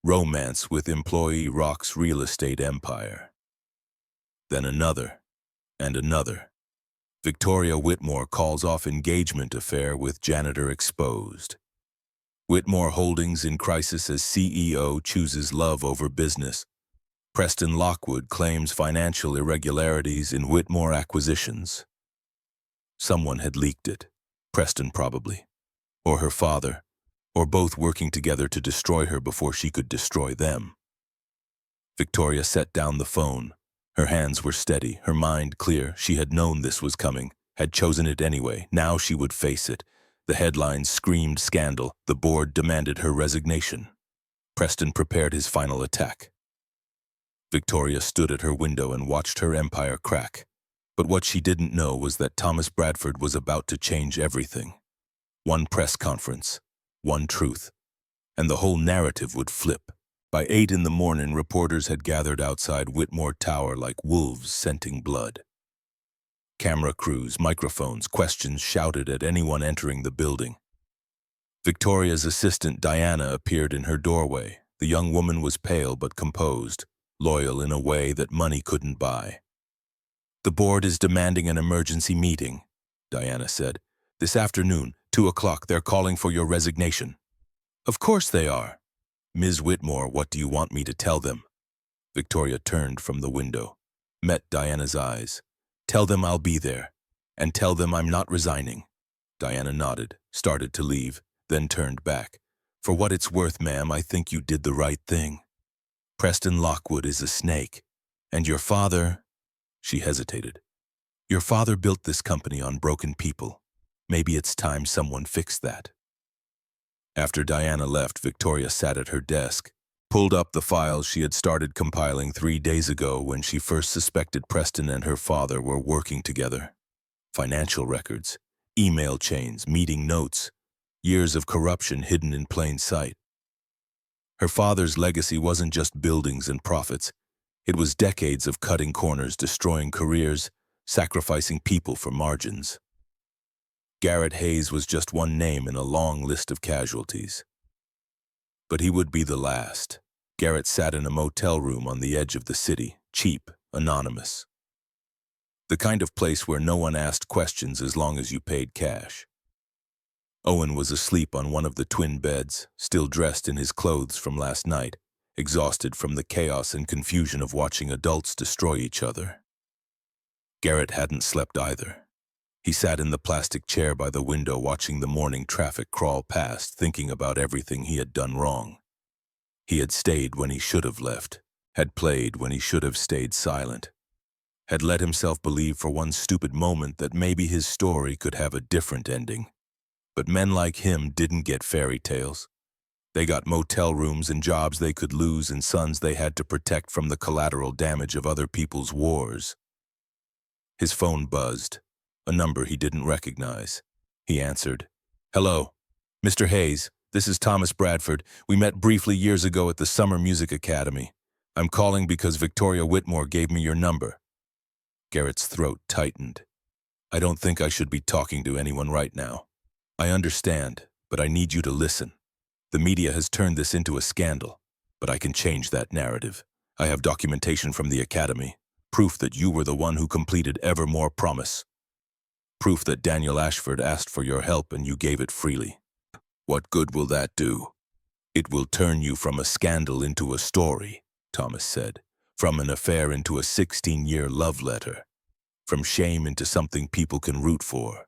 Romance with employee rocks real estate empire. Then another, and another. Victoria Whitmore calls off engagement affair with janitor exposed. Whitmore Holdings in crisis as CEO chooses love over business. Preston Lockwood claims financial irregularities in Whitmore acquisitions. Someone had leaked it. Preston probably, or her father, or both working together to destroy her before she could destroy them. Victoria set down the phone. Her hands were steady, her mind clear. She had known this was coming, had chosen it anyway. Now she would face it. The headlines screamed scandal. The board demanded her resignation. Preston prepared his final attack. Victoria stood at her window and watched her empire crack. But what she didn't know was that Thomas Bradford was about to change everything. One press conference, one truth, and the whole narrative would flip. By 8 in the morning, reporters had gathered outside Whitmore Tower like wolves scenting blood. Camera crews, microphones, questions shouted at anyone entering the building. Victoria's assistant Diana appeared in her doorway. The young woman was pale but composed, loyal in a way that money couldn't buy. "The board is demanding an emergency meeting," Diana said. "This afternoon, 2 o'clock, they're calling for your resignation." "Of course they are." "Ms. Whitmore, what do you want me to tell them?" Victoria turned from the window, met Diana's eyes. "Tell them I'll be there, and tell them I'm not resigning." Diana nodded, started to leave, then turned back. "For what it's worth, ma'am, I think you did the right thing. Preston Lockwood is a snake, and your father—" She hesitated. "Your father built this company on broken people. Maybe it's time someone fixed that." After Diana left, Victoria sat at her desk, pulled up the files she had started compiling 3 days ago when she first suspected Preston and her father were working together. Financial records, email chains, meeting notes, years of corruption hidden in plain sight. Her father's legacy wasn't just buildings and profits. It was decades of cutting corners, destroying careers, sacrificing people for margins. Garrett Hayes was just one name in a long list of casualties. But he would be the last. Garrett sat in a motel room on the edge of the city, cheap, anonymous. The kind of place where no one asked questions as long as you paid cash. Owen was asleep on one of the twin beds, still dressed in his clothes from last night, exhausted from the chaos and confusion of watching adults destroy each other. Garrett hadn't slept either. He sat in the plastic chair by the window watching the morning traffic crawl past, thinking about everything he had done wrong. He had stayed when he should have left, had played when he should have stayed silent, had let himself believe for one stupid moment that maybe his story could have a different ending. But men like him didn't get fairy tales. They got motel rooms and jobs they could lose and sons they had to protect from the collateral damage of other people's wars. His phone buzzed. A number he didn't recognize. He answered. "Hello, Mr. Hayes, this is Thomas Bradford. We met briefly years ago at the Summer Music Academy. I'm calling because Victoria Whitmore gave me your number." Garrett's throat tightened. "I don't think I should be talking to anyone right now. I understand, but I need you to listen. The media has turned this into a scandal, but I can change that narrative. I have documentation from the Academy, proof that you were the one who completed Evermore Promise. Proof that Daniel Ashford asked for your help and you gave it freely. What good will that do?" "It will turn you from a scandal into a story," Thomas said. "From an affair into a 16-year love letter. From shame into something people can root for."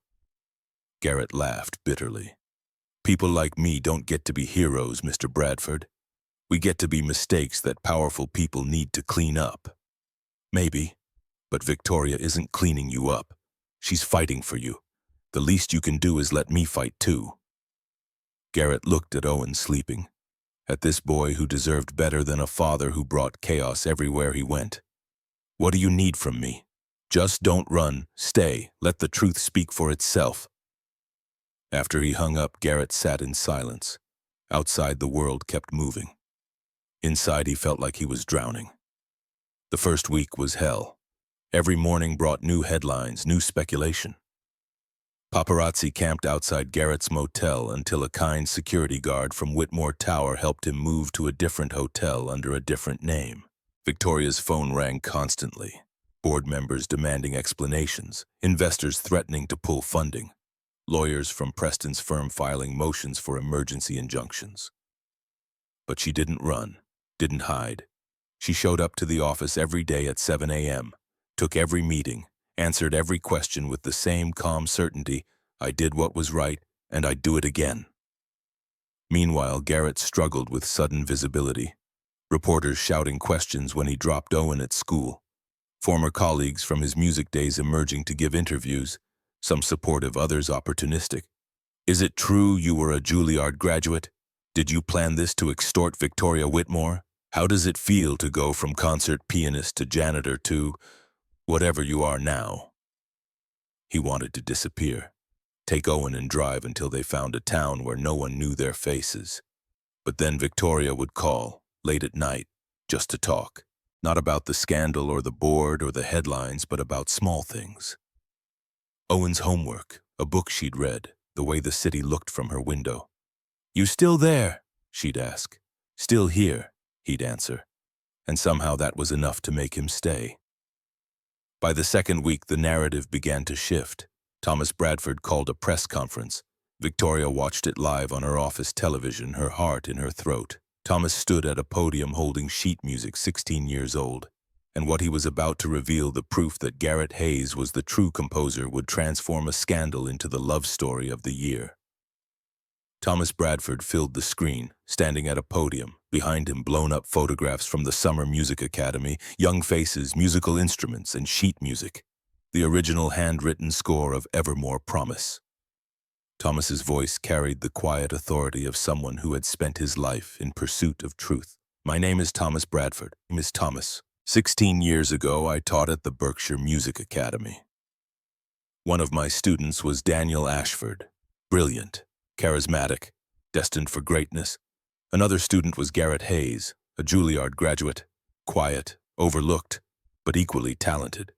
Garrett laughed bitterly. "People like me don't get to be heroes, Mr. Bradford. We get to be mistakes that powerful people need to clean up." "Maybe, but Victoria isn't cleaning you up. She's fighting for you. The least you can do is let me fight too." Garrett looked at Owen sleeping, at this boy who deserved better than a father who brought chaos everywhere he went. "What do you need from me? Just don't run, stay, let the truth speak for itself." After he hung up, Garrett sat in silence. Outside, the world kept moving. Inside, he felt like he was drowning. The first week was hell. Every morning brought new headlines, new speculation. Paparazzi camped outside Garrett's motel until a kind security guard from Whitmore Tower helped him move to a different hotel under a different name. Victoria's phone rang constantly. Board members demanding explanations, investors threatening to pull funding, lawyers from Preston's firm filing motions for emergency injunctions. But she didn't run, didn't hide. She showed up to the office every day at 7 a.m., took every meeting, answered every question with the same calm certainty. I did what was right, and I'd do it again. Meanwhile, Garrett struggled with sudden visibility. Reporters shouting questions when he dropped Owen at school. Former colleagues from his music days emerging to give interviews. Some supportive, others opportunistic. Is it true you were a Juilliard graduate? Did you plan this to extort Victoria Whitmore? How does it feel to go from concert pianist to janitor to whatever you are now? He wanted to disappear, take Owen and drive until they found a town where no one knew their faces. But then Victoria would call, late at night, just to talk. Not about the scandal or the board or the headlines, but about small things. Owen's homework, a book she'd read, the way the city looked from her window. "You still there?" she'd ask. "Still here," he'd answer. And somehow that was enough to make him stay. By the second week, the narrative began to shift. Thomas Bradford called a press conference. Victoria watched it live on her office television, her heart in her throat. Thomas stood at a podium holding sheet music, 16 years old. And what he was about to reveal, the proof that Garrett Hayes was the true composer, would transform a scandal into the love story of the year. Thomas Bradford filled the screen, standing at a podium. Behind him, blown-up photographs from the Summer Music Academy, young faces, musical instruments, and sheet music. The original handwritten score of Evermore Promise. Thomas's voice carried the quiet authority of someone who had spent his life in pursuit of truth. "My name is Thomas Bradford. Miss Thomas. 16 years ago, I taught at the Berkshire Music Academy. One of my students was Daniel Ashford. Brilliant, charismatic, destined for greatness. Another student was Garrett Hayes, a Juilliard graduate, quiet, overlooked, but equally talented."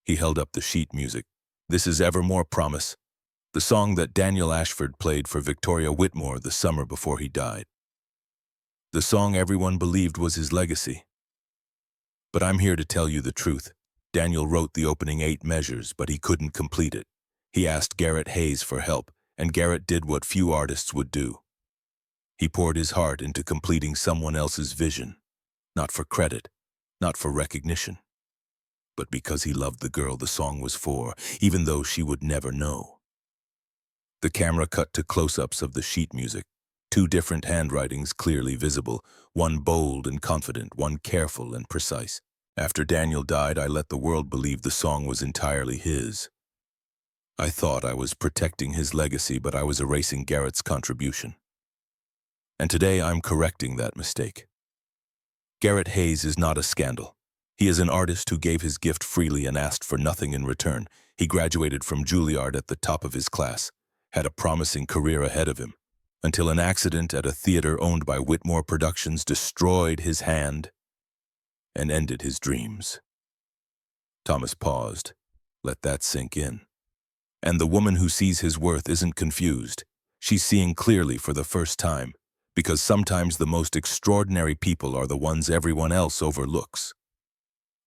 He held up the sheet music. "This is Evermore Promise, the song that Daniel Ashford played for Victoria Whitmore the summer before he died. The song everyone believed was his legacy. But I'm here to tell you the truth. Daniel wrote the opening 8 measures, but he couldn't complete it. He asked Garrett Hayes for help, and Garrett did what few artists would do. He poured his heart into completing someone else's vision, not for credit, not for recognition, but because he loved the girl the song was for, even though she would never know." The camera cut to close-ups of the sheet music, 2 different handwritings clearly visible, one bold and confident, one careful and precise. "After Daniel died, I let the world believe the song was entirely his. I thought I was protecting his legacy, but I was erasing Garrett's contribution. And today I'm correcting that mistake. Garrett Hayes is not a scandal. He is an artist who gave his gift freely and asked for nothing in return. He graduated from Juilliard at the top of his class, had a promising career ahead of him, until an accident at a theater owned by Whitmore Productions destroyed his hand and ended his dreams." Thomas paused. Let that sink in. And the woman who sees his worth isn't confused. She's seeing clearly for the first time, because sometimes the most extraordinary people are the ones everyone else overlooks.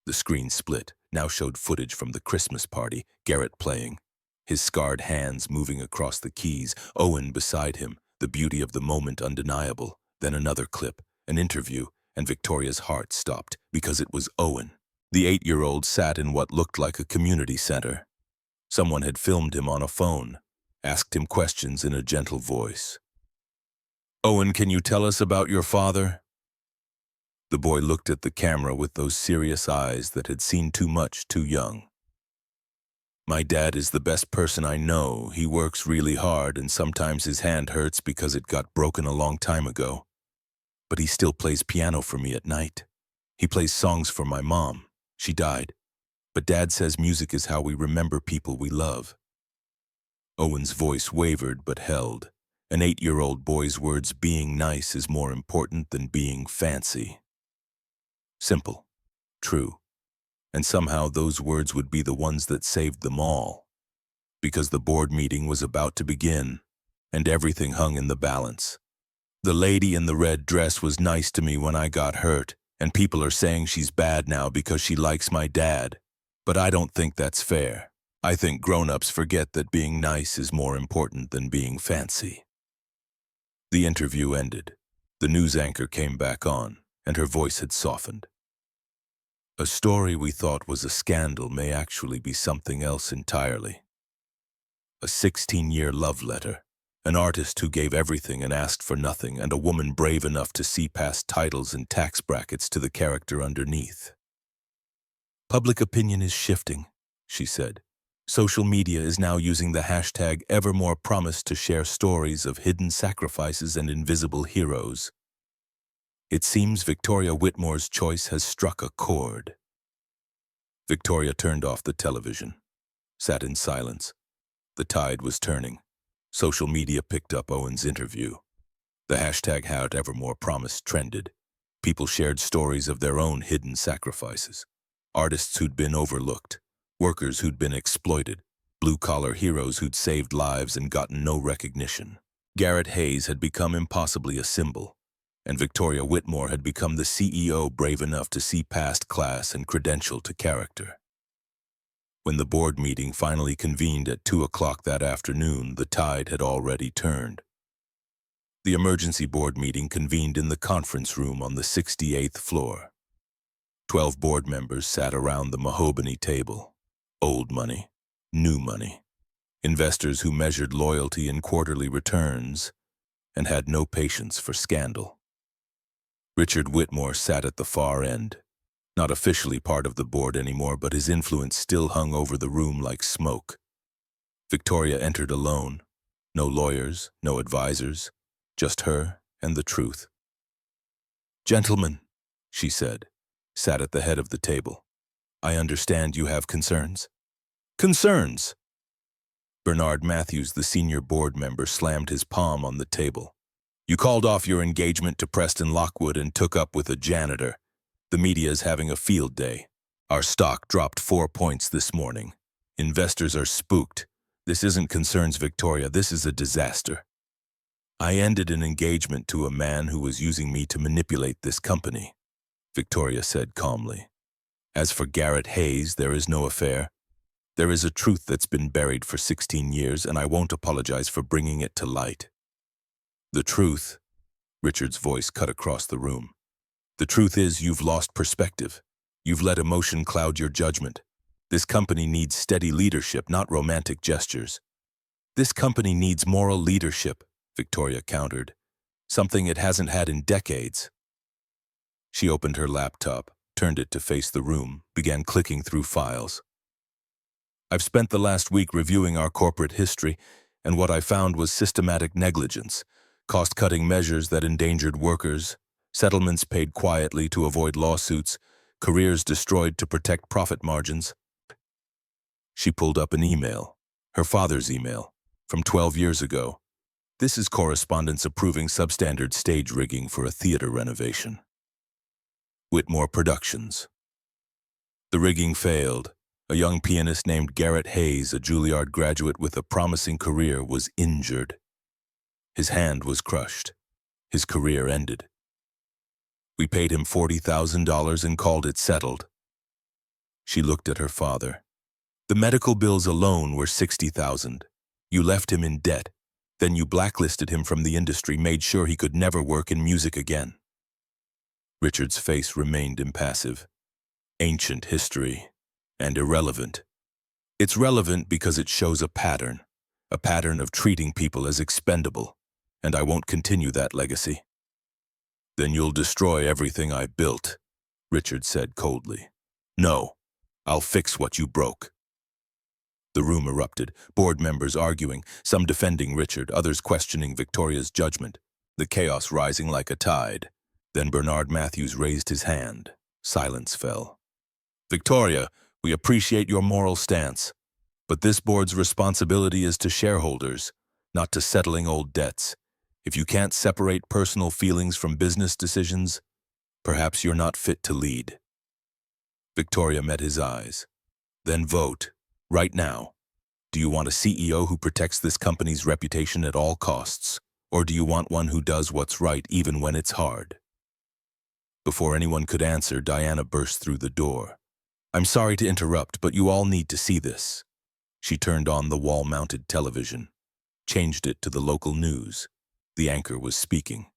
The screen split, now showed footage from the Christmas party, Garrett playing, his scarred hands moving across the keys, Owen beside him, the beauty of the moment undeniable. Then another clip, an interview, and Victoria's heart stopped, because it was Owen. The 8-year-old sat in what looked like a community center. Someone had filmed him on a phone, asked him questions in a gentle voice. "Owen, can you tell us about your father?" The boy looked at the camera with those serious eyes that had seen too much too young. "My dad is the best person I know. He works really hard, and sometimes his hand hurts because it got broken a long time ago. But he still plays piano for me at night. He plays songs for my mom. She died. But Dad says music is how we remember people we love." Owen's voice wavered but held. An 8-year-old boy's words, "Being nice is more important than being fancy." Simple, true, and somehow those words would be the ones that saved them all. Because the board meeting was about to begin, and everything hung in the balance. "The lady in the red dress was nice to me when I got hurt, and people are saying she's bad now because she likes my dad. But I don't think that's fair. I think grown-ups forget that being nice is more important than being fancy." The interview ended. The news anchor came back on, and her voice had softened. "A story we thought was a scandal may actually be something else entirely. A 16-year love letter, an artist who gave everything and asked for nothing, and a woman brave enough to see past titles and tax brackets to the character underneath. Public opinion is shifting," she said. Social media is now using the hashtag #EverMorePromise to share stories of hidden sacrifices and invisible heroes. It seems Victoria Whitmore's choice has struck a chord. Victoria turned off the television, sat in silence. The tide was turning. Social media picked up Owen's interview. The hashtag #EverMorePromise trended. People shared stories of their own hidden sacrifices. Artists who'd been overlooked, workers who'd been exploited, blue-collar heroes who'd saved lives and gotten no recognition. Garrett Hayes had become impossibly a symbol, and Victoria Whitmore had become the CEO brave enough to see past class and credential to character. When the board meeting finally convened at 2 o'clock that afternoon, the tide had already turned. The emergency board meeting convened in the conference room on the 68th floor. 12 board members sat around the mahogany table. Old money, new money, investors who measured loyalty in quarterly returns and had no patience for scandal. Richard Whitmore sat at the far end, not officially part of the board anymore, but his influence still hung over the room like smoke. Victoria entered alone. No lawyers, no advisors, just her and the truth. "Gentlemen," she said, sat at the head of the table. "I understand you have concerns." "Concerns!" Bernard Matthews, the senior board member, slammed his palm on the table. "You called off your engagement to Preston Lockwood and took up with a janitor. The media is having a field day. Our stock dropped 4 points this morning. Investors are spooked. This isn't concerns, Victoria. This is a disaster. I ended an engagement to a man who was using me to manipulate this company," Victoria said calmly. "As for Garrett Hayes, there is no affair. There is a truth that's been buried for 16 years, and I won't apologize for bringing it to light." "The truth," Richard's voice cut across the room. "The truth is you've lost perspective. You've let emotion cloud your judgment. This company needs steady leadership, not romantic gestures." "This company needs moral leadership," Victoria countered. "Something it hasn't had in decades." She opened her laptop, turned it to face the room, began clicking through files. "I've spent the last week reviewing our corporate history, and what I found was systematic negligence, cost-cutting measures that endangered workers, settlements paid quietly to avoid lawsuits, careers destroyed to protect profit margins." She pulled up an email, her father's email, from 12 years ago. "This is correspondence approving substandard stage rigging for a theater renovation. Whitmore Productions. The rigging failed. A young pianist named Garrett Hayes, a Juilliard graduate with a promising career, was injured. His hand was crushed. His career ended. We paid him $40,000 and called it settled." She looked at her father. "The medical bills alone were $60,000. You left him in debt. Then you blacklisted him from the industry, made sure he could never work in music again." Richard's face remained impassive. "Ancient history, and irrelevant. It's relevant because it shows a pattern of treating people as expendable, and I won't continue that legacy." "Then you'll destroy everything I built," Richard said coldly. "No, I'll fix what you broke." The room erupted, board members arguing, some defending Richard, others questioning Victoria's judgment, the chaos rising like a tide. Then Bernard Matthews raised his hand. Silence fell. "Victoria, we appreciate your moral stance, but this board's responsibility is to shareholders, not to settling old debts. If you can't separate personal feelings from business decisions, perhaps you're not fit to lead." Victoria met his eyes. "Then vote. Right now. Do you want a CEO who protects this company's reputation at all costs, or do you want one who does what's right even when it's hard?" Before anyone could answer, Diana burst through the door. "I'm sorry to interrupt, but you all need to see this." She turned on the wall-mounted television, changed it to the local news. The anchor was speaking.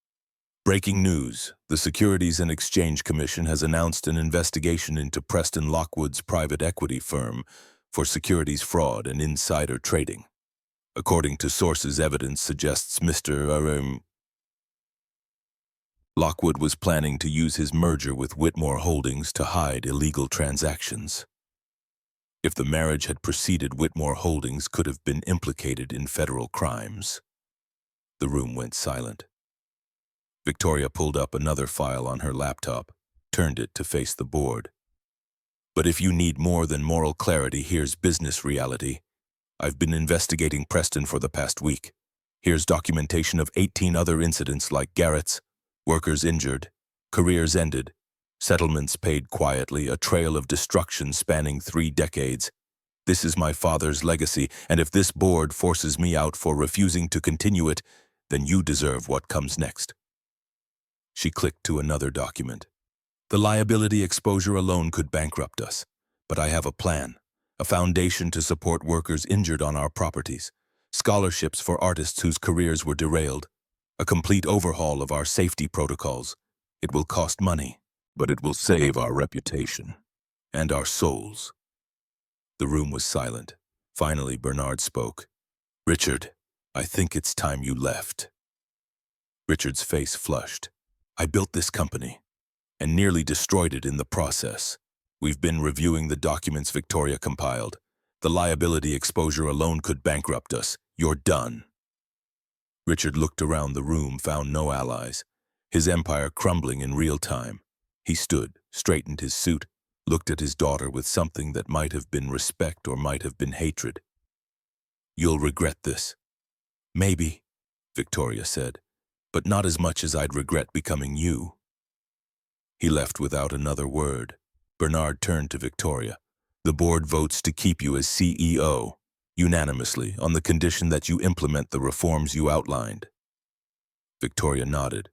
"Breaking news. The Securities and Exchange Commission has announced an investigation into Preston Lockwood's private equity firm for securities fraud and insider trading. According to sources, evidence suggests Mr. Lockwood was planning to use his merger with Whitmore Holdings to hide illegal transactions." If the marriage had proceeded, Whitmore Holdings could have been implicated in federal crimes. The room went silent. Victoria pulled up another file on her laptop, turned it to face the board. But if you need more than moral clarity, here's business reality. I've been investigating Preston for the past week. Here's documentation of 18 other incidents like Garrett's, workers injured, careers ended, settlements paid quietly, a trail of destruction spanning 3 decades. This is my father's legacy, and if this board forces me out for refusing to continue it, then you deserve what comes next. She clicked to another document. The liability exposure alone could bankrupt us, but I have a plan, a foundation to support workers injured on our properties, scholarships for artists whose careers were derailed, a complete overhaul of our safety protocols. It will cost money, but it will save our reputation and our souls. The room was silent. Finally, Bernard spoke. Richard, I think it's time you left. Richard's face flushed. I built this company and nearly destroyed it in the process. We've been reviewing the documents Victoria compiled. The liability exposure alone could bankrupt us. You're done. Richard looked around the room, found no allies, his empire crumbling in real time. He stood, straightened his suit, looked at his daughter with something that might have been respect or might have been hatred. You'll regret this. Maybe, Victoria said, but not as much as I'd regret becoming you. He left without another word. Bernard turned to Victoria. The board votes to keep you as CEO, unanimously, on the condition that you implement the reforms you outlined. Victoria nodded.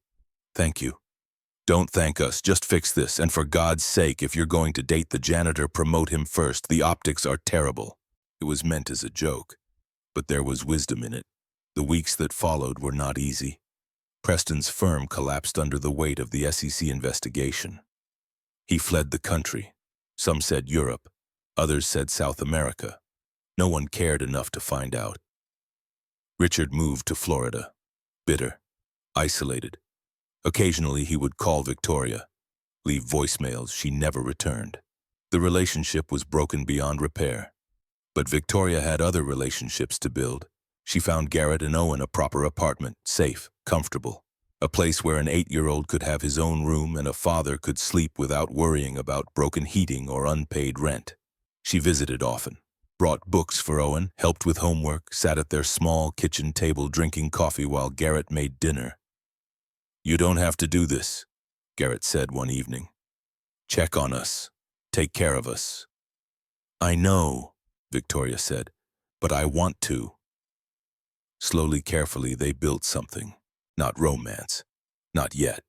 Thank you. Don't thank us, just fix this, and for God's sake, if you're going to date the janitor, promote him first. The optics are terrible. It was meant as a joke, but there was wisdom in it. The weeks that followed were not easy. Preston's firm collapsed under the weight of the SEC investigation. He fled the country. Some said Europe, others said South America. No one cared enough to find out. Richard moved to Florida, bitter, isolated. Occasionally he would call Victoria, leave voicemails she never returned. The relationship was broken beyond repair. But Victoria had other relationships to build. She found Garrett and Owen a proper apartment, safe, comfortable. A place where an 8-year-old could have his own room and a father could sleep without worrying about broken heating or unpaid rent. She visited often, brought books for Owen, helped with homework, sat at their small kitchen table drinking coffee while Garrett made dinner. You don't have to do this, Garrett said one evening. Check on us. Take care of us. I know, Victoria said, but I want to. Slowly, carefully, they built something. Not romance. Not yet.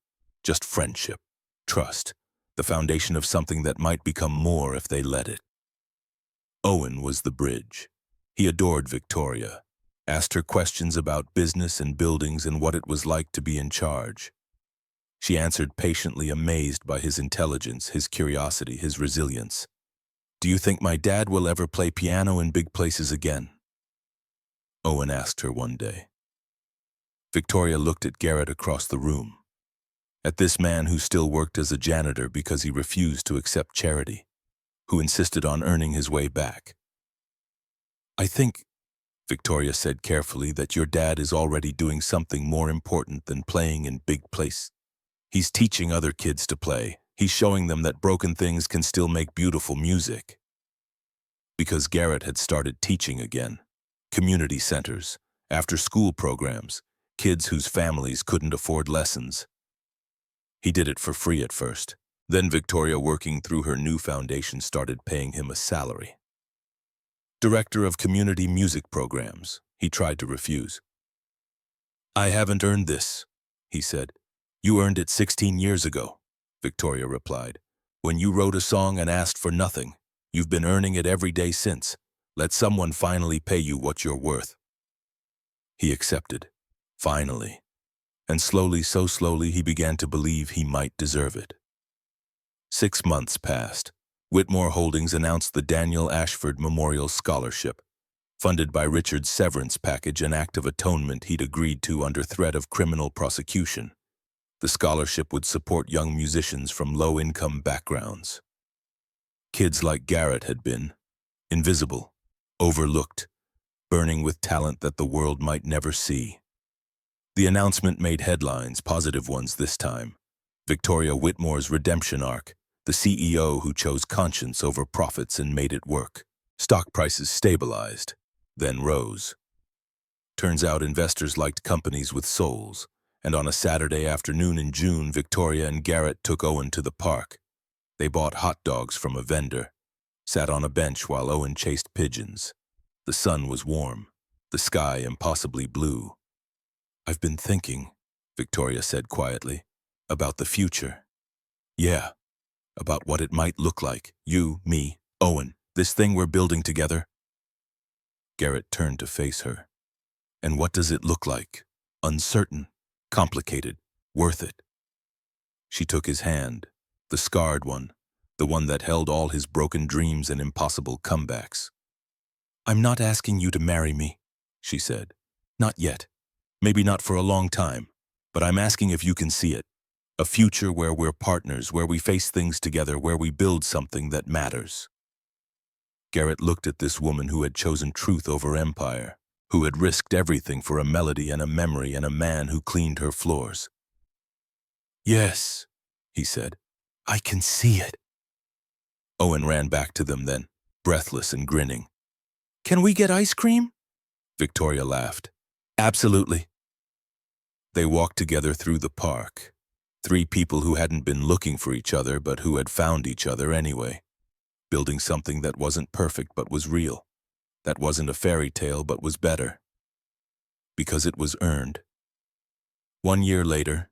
Just friendship. Trust. The foundation of something that might become more if they let it. Owen was the bridge. He adored Victoria, asked her questions about business and buildings and what it was like to be in charge. She answered patiently, amazed by his intelligence, his curiosity, his resilience. Do you think my dad will ever play piano in big places again? Owen asked her one day. Victoria looked at Garrett across the room, at this man who still worked as a janitor because he refused to accept charity, who insisted on earning his way back. I think, Victoria said carefully, that your dad is already doing something more important than playing in big places. He's teaching other kids to play. He's showing them that broken things can still make beautiful music. Because Garrett had started teaching again. Community centers, after-school programs, kids whose families couldn't afford lessons. He did it for free at first. Then Victoria, working through her new foundation, started paying him a salary. Director of community music programs. He tried to refuse. I haven't earned this, he said. You earned it 16 years ago, Victoria replied. When you wrote a song and asked for nothing, you've been earning it every day since. Let someone finally pay you what you're worth. He accepted. Finally. And slowly, so slowly, he began to believe he might deserve it. 6 months passed. Whitmore Holdings announced the Daniel Ashford Memorial Scholarship, funded by Richard's severance package, an act of atonement he'd agreed to under threat of criminal prosecution. The scholarship would support young musicians from low-income backgrounds. Kids like Garrett had been, Invisible, overlooked, burning with talent that the world might never see. The announcement made headlines, positive ones this time. Victoria Whitmore's redemption arc, the CEO who chose conscience over profits and made it work. Stock prices stabilized, then rose. Turns out investors liked companies with souls, and on a Saturday afternoon in June, Victoria and Garrett took Owen to the park. They bought hot dogs from a vendor, sat on a bench while Owen chased pigeons. The sun was warm, the sky impossibly blue. "I've been thinking," Victoria said quietly, "about the future. Yeah, about what it might look like. You, me, Owen, this thing we're building together." Garrett turned to face her. "And what does it look like? Uncertain, complicated, worth it." She took his hand, the scarred one, the one that held all his broken dreams and impossible comebacks. "I'm not asking you to marry me," she said. "Not yet. Maybe not for a long time, but I'm asking if you can see it. A future where we're partners, where we face things together, where we build something that matters." Garrett looked at this woman who had chosen truth over empire, who had risked everything for a melody and a memory and a man who cleaned her floors. "Yes," he said, "I can see it." Owen ran back to them then, breathless and grinning. "Can we get ice cream?" Victoria laughed. "Absolutely." They walked together through the park. Three people who hadn't been looking for each other but who had found each other anyway. Building something that wasn't perfect but was real. That wasn't a fairy tale but was better. Because it was earned. 1 year later,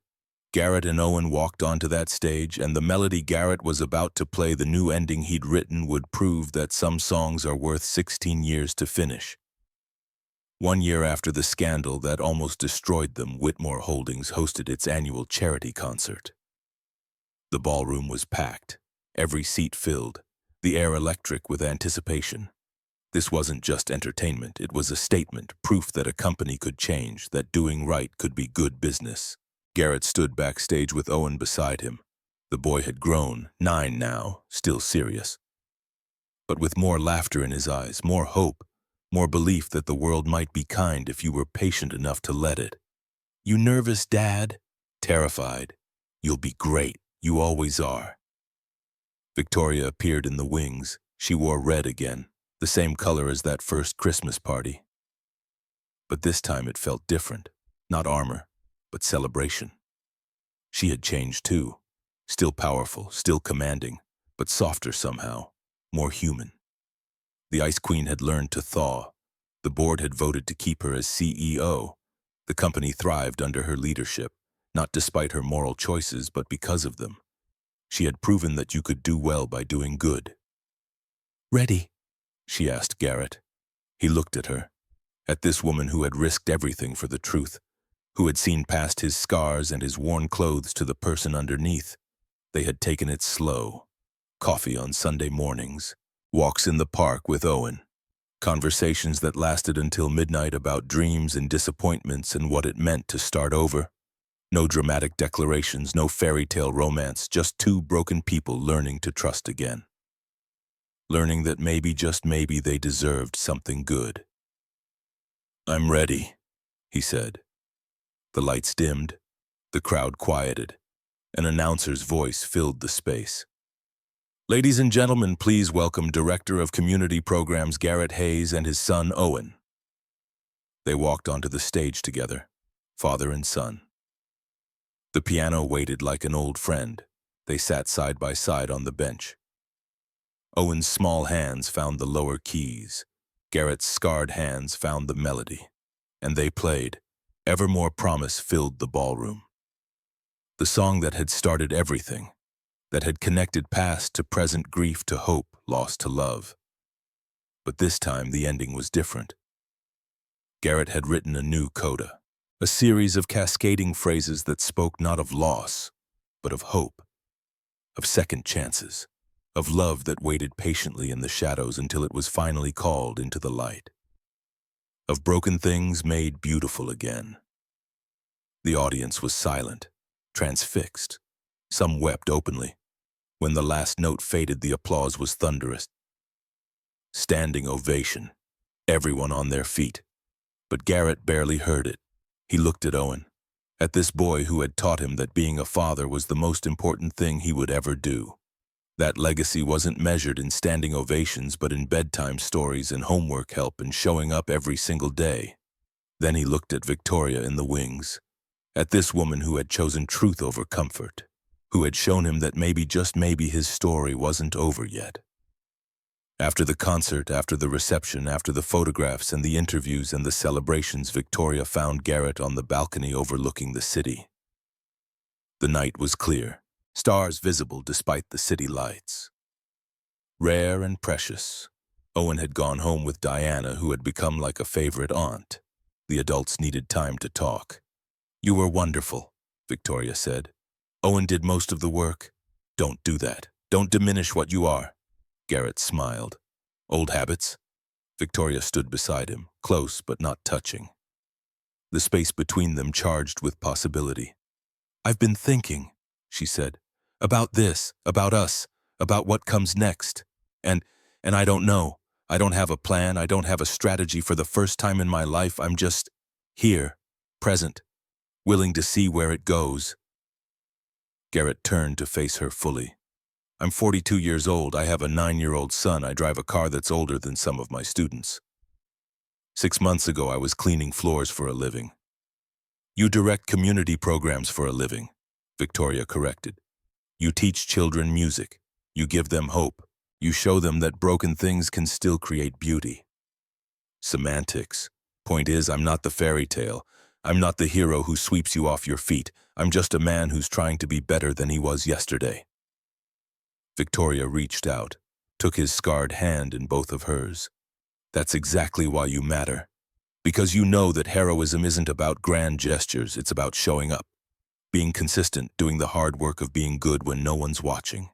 Garrett and Owen walked onto that stage, and the melody Garrett was about to play, the new ending he'd written, would prove that some songs are worth 16 years to finish. 1 year after the scandal that almost destroyed them, Whitmore Holdings hosted its annual charity concert. The ballroom was packed, every seat filled, the air electric with anticipation. This wasn't just entertainment, it was a statement, proof that a company could change, that doing right could be good business. Garrett stood backstage with Owen beside him. The boy had grown, 9 now, still serious. But with more laughter in his eyes, more hope, more belief that the world might be kind if you were patient enough to let it. "You nervous, Dad?" "Terrified." "You'll be great. You always are." Victoria appeared in the wings. She wore red again, the same color as that first Christmas party. But this time it felt different. Not armor, but celebration. She had changed too. Still powerful, still commanding, but softer somehow, more human. The Ice Queen had learned to thaw. The board had voted to keep her as CEO. The company thrived under her leadership, not despite her moral choices, but because of them. She had proven that you could do well by doing good. "Ready?" she asked Garrett. He looked at her, at this woman who had risked everything for the truth, who had seen past his scars and his worn clothes to the person underneath. They had taken it slow. Coffee on Sunday mornings, walks in the park with Owen, conversations that lasted until midnight about dreams and disappointments and what it meant to start over. No dramatic declarations, no fairy tale romance, just two broken people learning to trust again. Learning that maybe, just maybe, they deserved something good. "I'm ready," he said. The lights dimmed, the crowd quieted. An announcer's voice filled the space. "Ladies and gentlemen, please welcome Director of Community Programs Garrett Hayes and his son Owen." They walked onto the stage together, father and son. The piano waited like an old friend. They sat side by side on the bench. Owen's small hands found the lower keys. Garrett's scarred hands found the melody. And they played. Ever more promise filled the ballroom. The song that had started everything, that had connected past to present, grief to hope, lost to love. But this time the ending was different. Garrett had written a new coda, a series of cascading phrases that spoke not of loss, but of hope, of second chances, of love that waited patiently in the shadows until it was finally called into the light, of broken things made beautiful again. The audience was silent, transfixed. Some wept openly. When the last note faded, the applause was thunderous. Standing ovation. Everyone on their feet. But Garrett barely heard it. He looked at Owen. At this boy who had taught him that being a father was the most important thing he would ever do. That legacy wasn't measured in standing ovations but in bedtime stories and homework help and showing up every single day. Then he looked at Victoria in the wings. At this woman who had chosen truth over comfort. Who had shown him that maybe, just maybe, his story wasn't over yet. After the concert, after the reception, after the photographs and the interviews and the celebrations, Victoria found Garrett on the balcony overlooking the city. The night was clear, stars visible despite the city lights. Rare and precious. Owen had gone home with Diana, who had become like a favorite aunt. The adults needed time to talk. "You were wonderful," Victoria said. "Owen did most of the work." "Don't do that. Don't diminish what you are." Garrett smiled. "Old habits?" Victoria stood beside him, close but not touching. The space between them charged with possibility. "I've been thinking," she said, "about this, about us, about what comes next. And I don't know. I don't have a plan. I don't have a strategy. For the first time in my life, I'm just here, present, willing to see where it goes." Garrett turned to face her fully. "I'm 42 years old. I have a 9-year-old son. I drive a car that's older than some of my students. 6 months ago, I was cleaning floors for a living." "You direct community programs for a living," Victoria corrected. "You teach children music. You give them hope. You show them that broken things can still create beauty." Semantics. Point is, I'm not the fairy tale. I'm not the hero who sweeps you off your feet. I'm just a man who's trying to be better than he was yesterday. Victoria reached out, took his scarred hand in both of hers. "That's exactly why you matter. Because you know that heroism isn't about grand gestures, it's about showing up. Being consistent, doing the hard work of being good when no one's watching."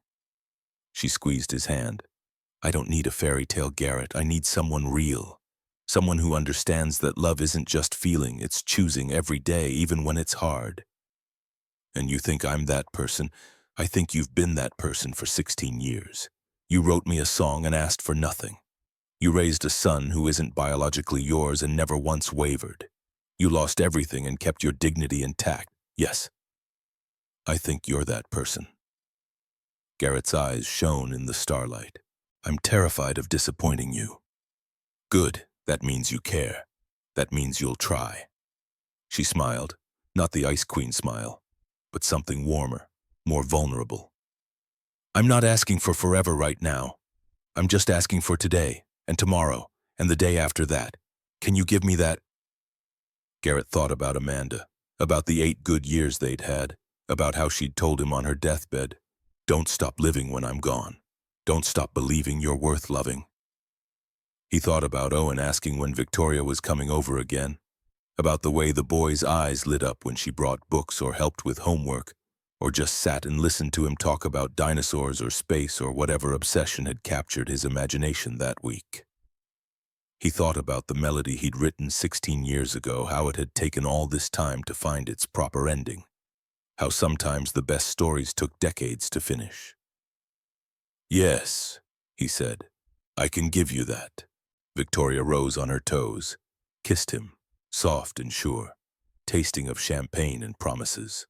She squeezed his hand. "I don't need a fairy tale, Garrett. I need someone real. Someone who understands that love isn't just feeling, it's choosing every day, even when it's hard." "And you think I'm that person?" "I think you've been that person for 16 years. You wrote me a song and asked for nothing. You raised a son who isn't biologically yours and never once wavered. You lost everything and kept your dignity intact. Yes, I think you're that person." Garrett's eyes shone in the starlight. "I'm terrified of disappointing you." "Good. That means you care. That means you'll try." She smiled, not the Ice Queen smile, but something warmer, more vulnerable. "I'm not asking for forever right now. I'm just asking for today, and tomorrow, and the day after that. Can you give me that?" Garrett thought about Amanda, about the 8 good years they'd had, about how she'd told him on her deathbed, "Don't stop living when I'm gone. Don't stop believing you're worth loving." He thought about Owen asking when Victoria was coming over again, about the way the boy's eyes lit up when she brought books or helped with homework, or just sat and listened to him talk about dinosaurs or space or whatever obsession had captured his imagination that week. He thought about the melody he'd written 16 years ago, how it had taken all this time to find its proper ending, how sometimes the best stories took decades to finish. "Yes," he said, "I can give you that." Victoria rose on her toes, kissed him, soft and sure, tasting of champagne and promises.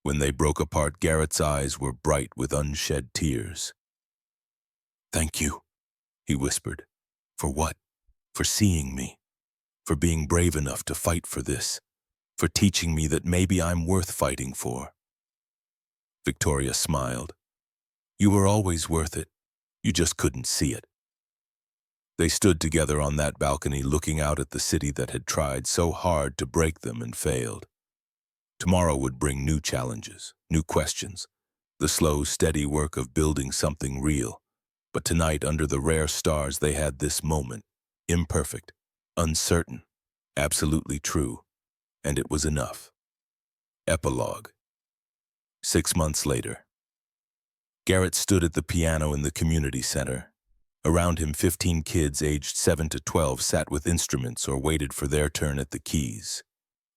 When they broke apart, Garrett's eyes were bright with unshed tears. "Thank you," he whispered. "For what? For seeing me. For being brave enough to fight for this. For teaching me that maybe I'm worth fighting for." Victoria smiled. "You were always worth it. You just couldn't see it." They stood together on that balcony looking out at the city that had tried so hard to break them and failed. Tomorrow would bring new challenges, new questions, the slow, steady work of building something real. But tonight, under the rare stars, they had this moment, imperfect, uncertain, absolutely true, and it was enough. Epilogue. 6 months later. Garrett stood at the piano in the community center. Around him, 15 kids aged 7 to 12 sat with instruments or waited for their turn at the keys.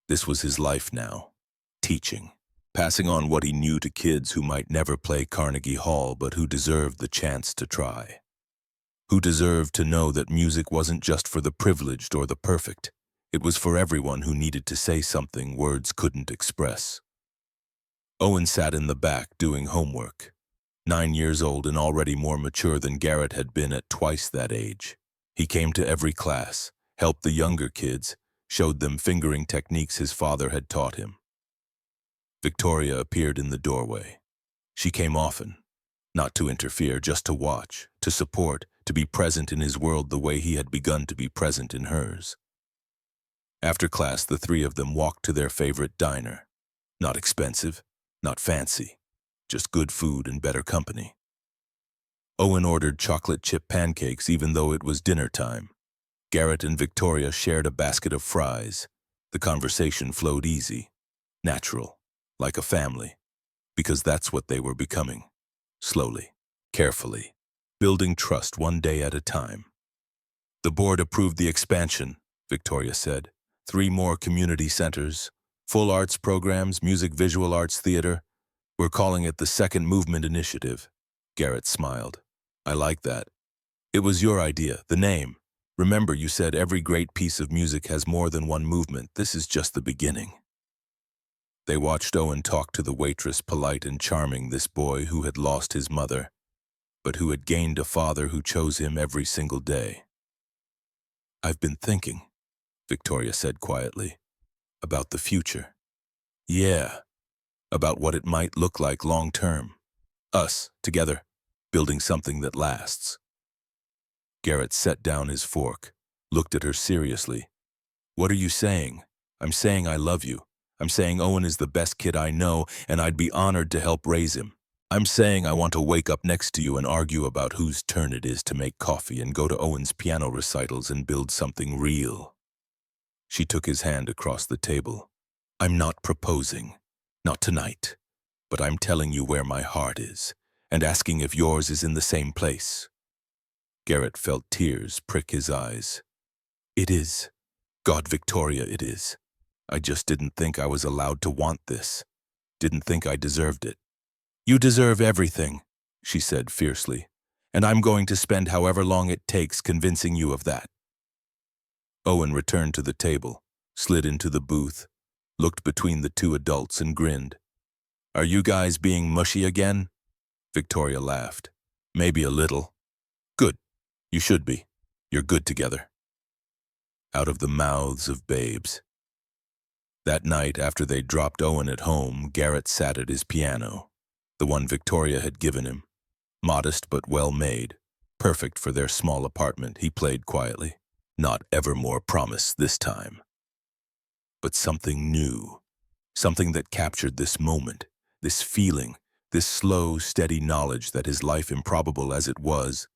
This was his life now, teaching, passing on what he knew to kids who might never play Carnegie Hall but who deserved the chance to try. who deserved to know that music wasn't just for the privileged or the perfect. It was for everyone who needed to say something words couldn't express. Owen sat in the back doing homework, 9 years old and already more mature than Garrett had been at twice that age. He came to every class, helped the younger kids, showed them fingering techniques his father had taught him. Victoria appeared in the doorway. She came often, not to interfere, just to watch, to support, to be present in his world the way he had begun to be present in hers. After class, the three of them walked to their favorite diner. Not expensive, not fancy, just good food and better company. Owen ordered chocolate chip pancakes even though it was dinner time. Garrett and Victoria shared a basket of fries. The conversation flowed easy, natural, like a family, because that's what they were becoming. Slowly, carefully, building trust one day at a time. The board approved the expansion, Victoria said. 3 more community centers, full arts programs, music, visual arts, theater. We're calling it the Second Movement Initiative. Garrett smiled. I like that. It was your idea, the name. Remember, you said every great piece of music has more than one movement. This is just the beginning. They watched Owen talk to the waitress, polite and charming, this boy who had lost his mother, but who had gained a father who chose him every single day. I've been thinking, Victoria said quietly, about the future. Yeah, about what it might look like long term. Us, together, building something that lasts. Garrett set down his fork, looked at her seriously. What are you saying? I'm saying I love you. I'm saying Owen is the best kid I know, and I'd be honored to help raise him. I'm saying I want to wake up next to you and argue about whose turn it is to make coffee and go to Owen's piano recitals and build something real. She took his hand across the table. I'm not proposing, not tonight, but I'm telling you where my heart is, and asking if yours is in the same place. Garrett felt tears prick his eyes. It is. God, Victoria, it is. I just didn't think I was allowed to want this. Didn't think I deserved it. You deserve everything, she said fiercely, and I'm going to spend however long it takes convincing you of that. Owen returned to the table, slid into the booth, looked between the 2 adults and grinned. Are you guys being mushy again? Victoria laughed. Maybe a little. Good. You should be. You're good together. Out of the mouths of babes. That night, after they dropped Owen at home, Garrett sat at his piano, the one Victoria had given him. Modest but well-made, perfect for their small apartment, he played quietly. Not Evermore Promise this time. But something new, something that captured this moment, this feeling, this slow, steady knowledge that his life, improbable as it was,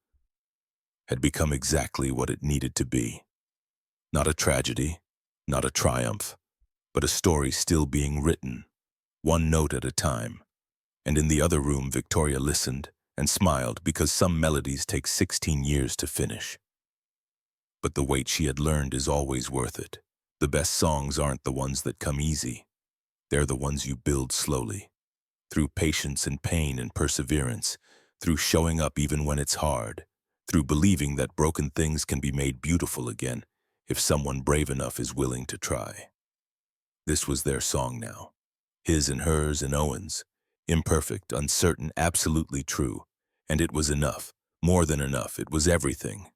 had become exactly what it needed to be. Not a tragedy, not a triumph, but a story still being written, one note at a time. And in the other room, Victoria listened and smiled because some melodies take 16 years to finish. But the wait she had learned is always worth it. The best songs aren't the ones that come easy. They're the ones you build slowly, through patience and pain and perseverance, through showing up even when it's hard, through believing that broken things can be made beautiful again if someone brave enough is willing to try. This was their song now, his and hers and Owen's, imperfect, uncertain, absolutely true, and it was enough, more than enough, it was everything.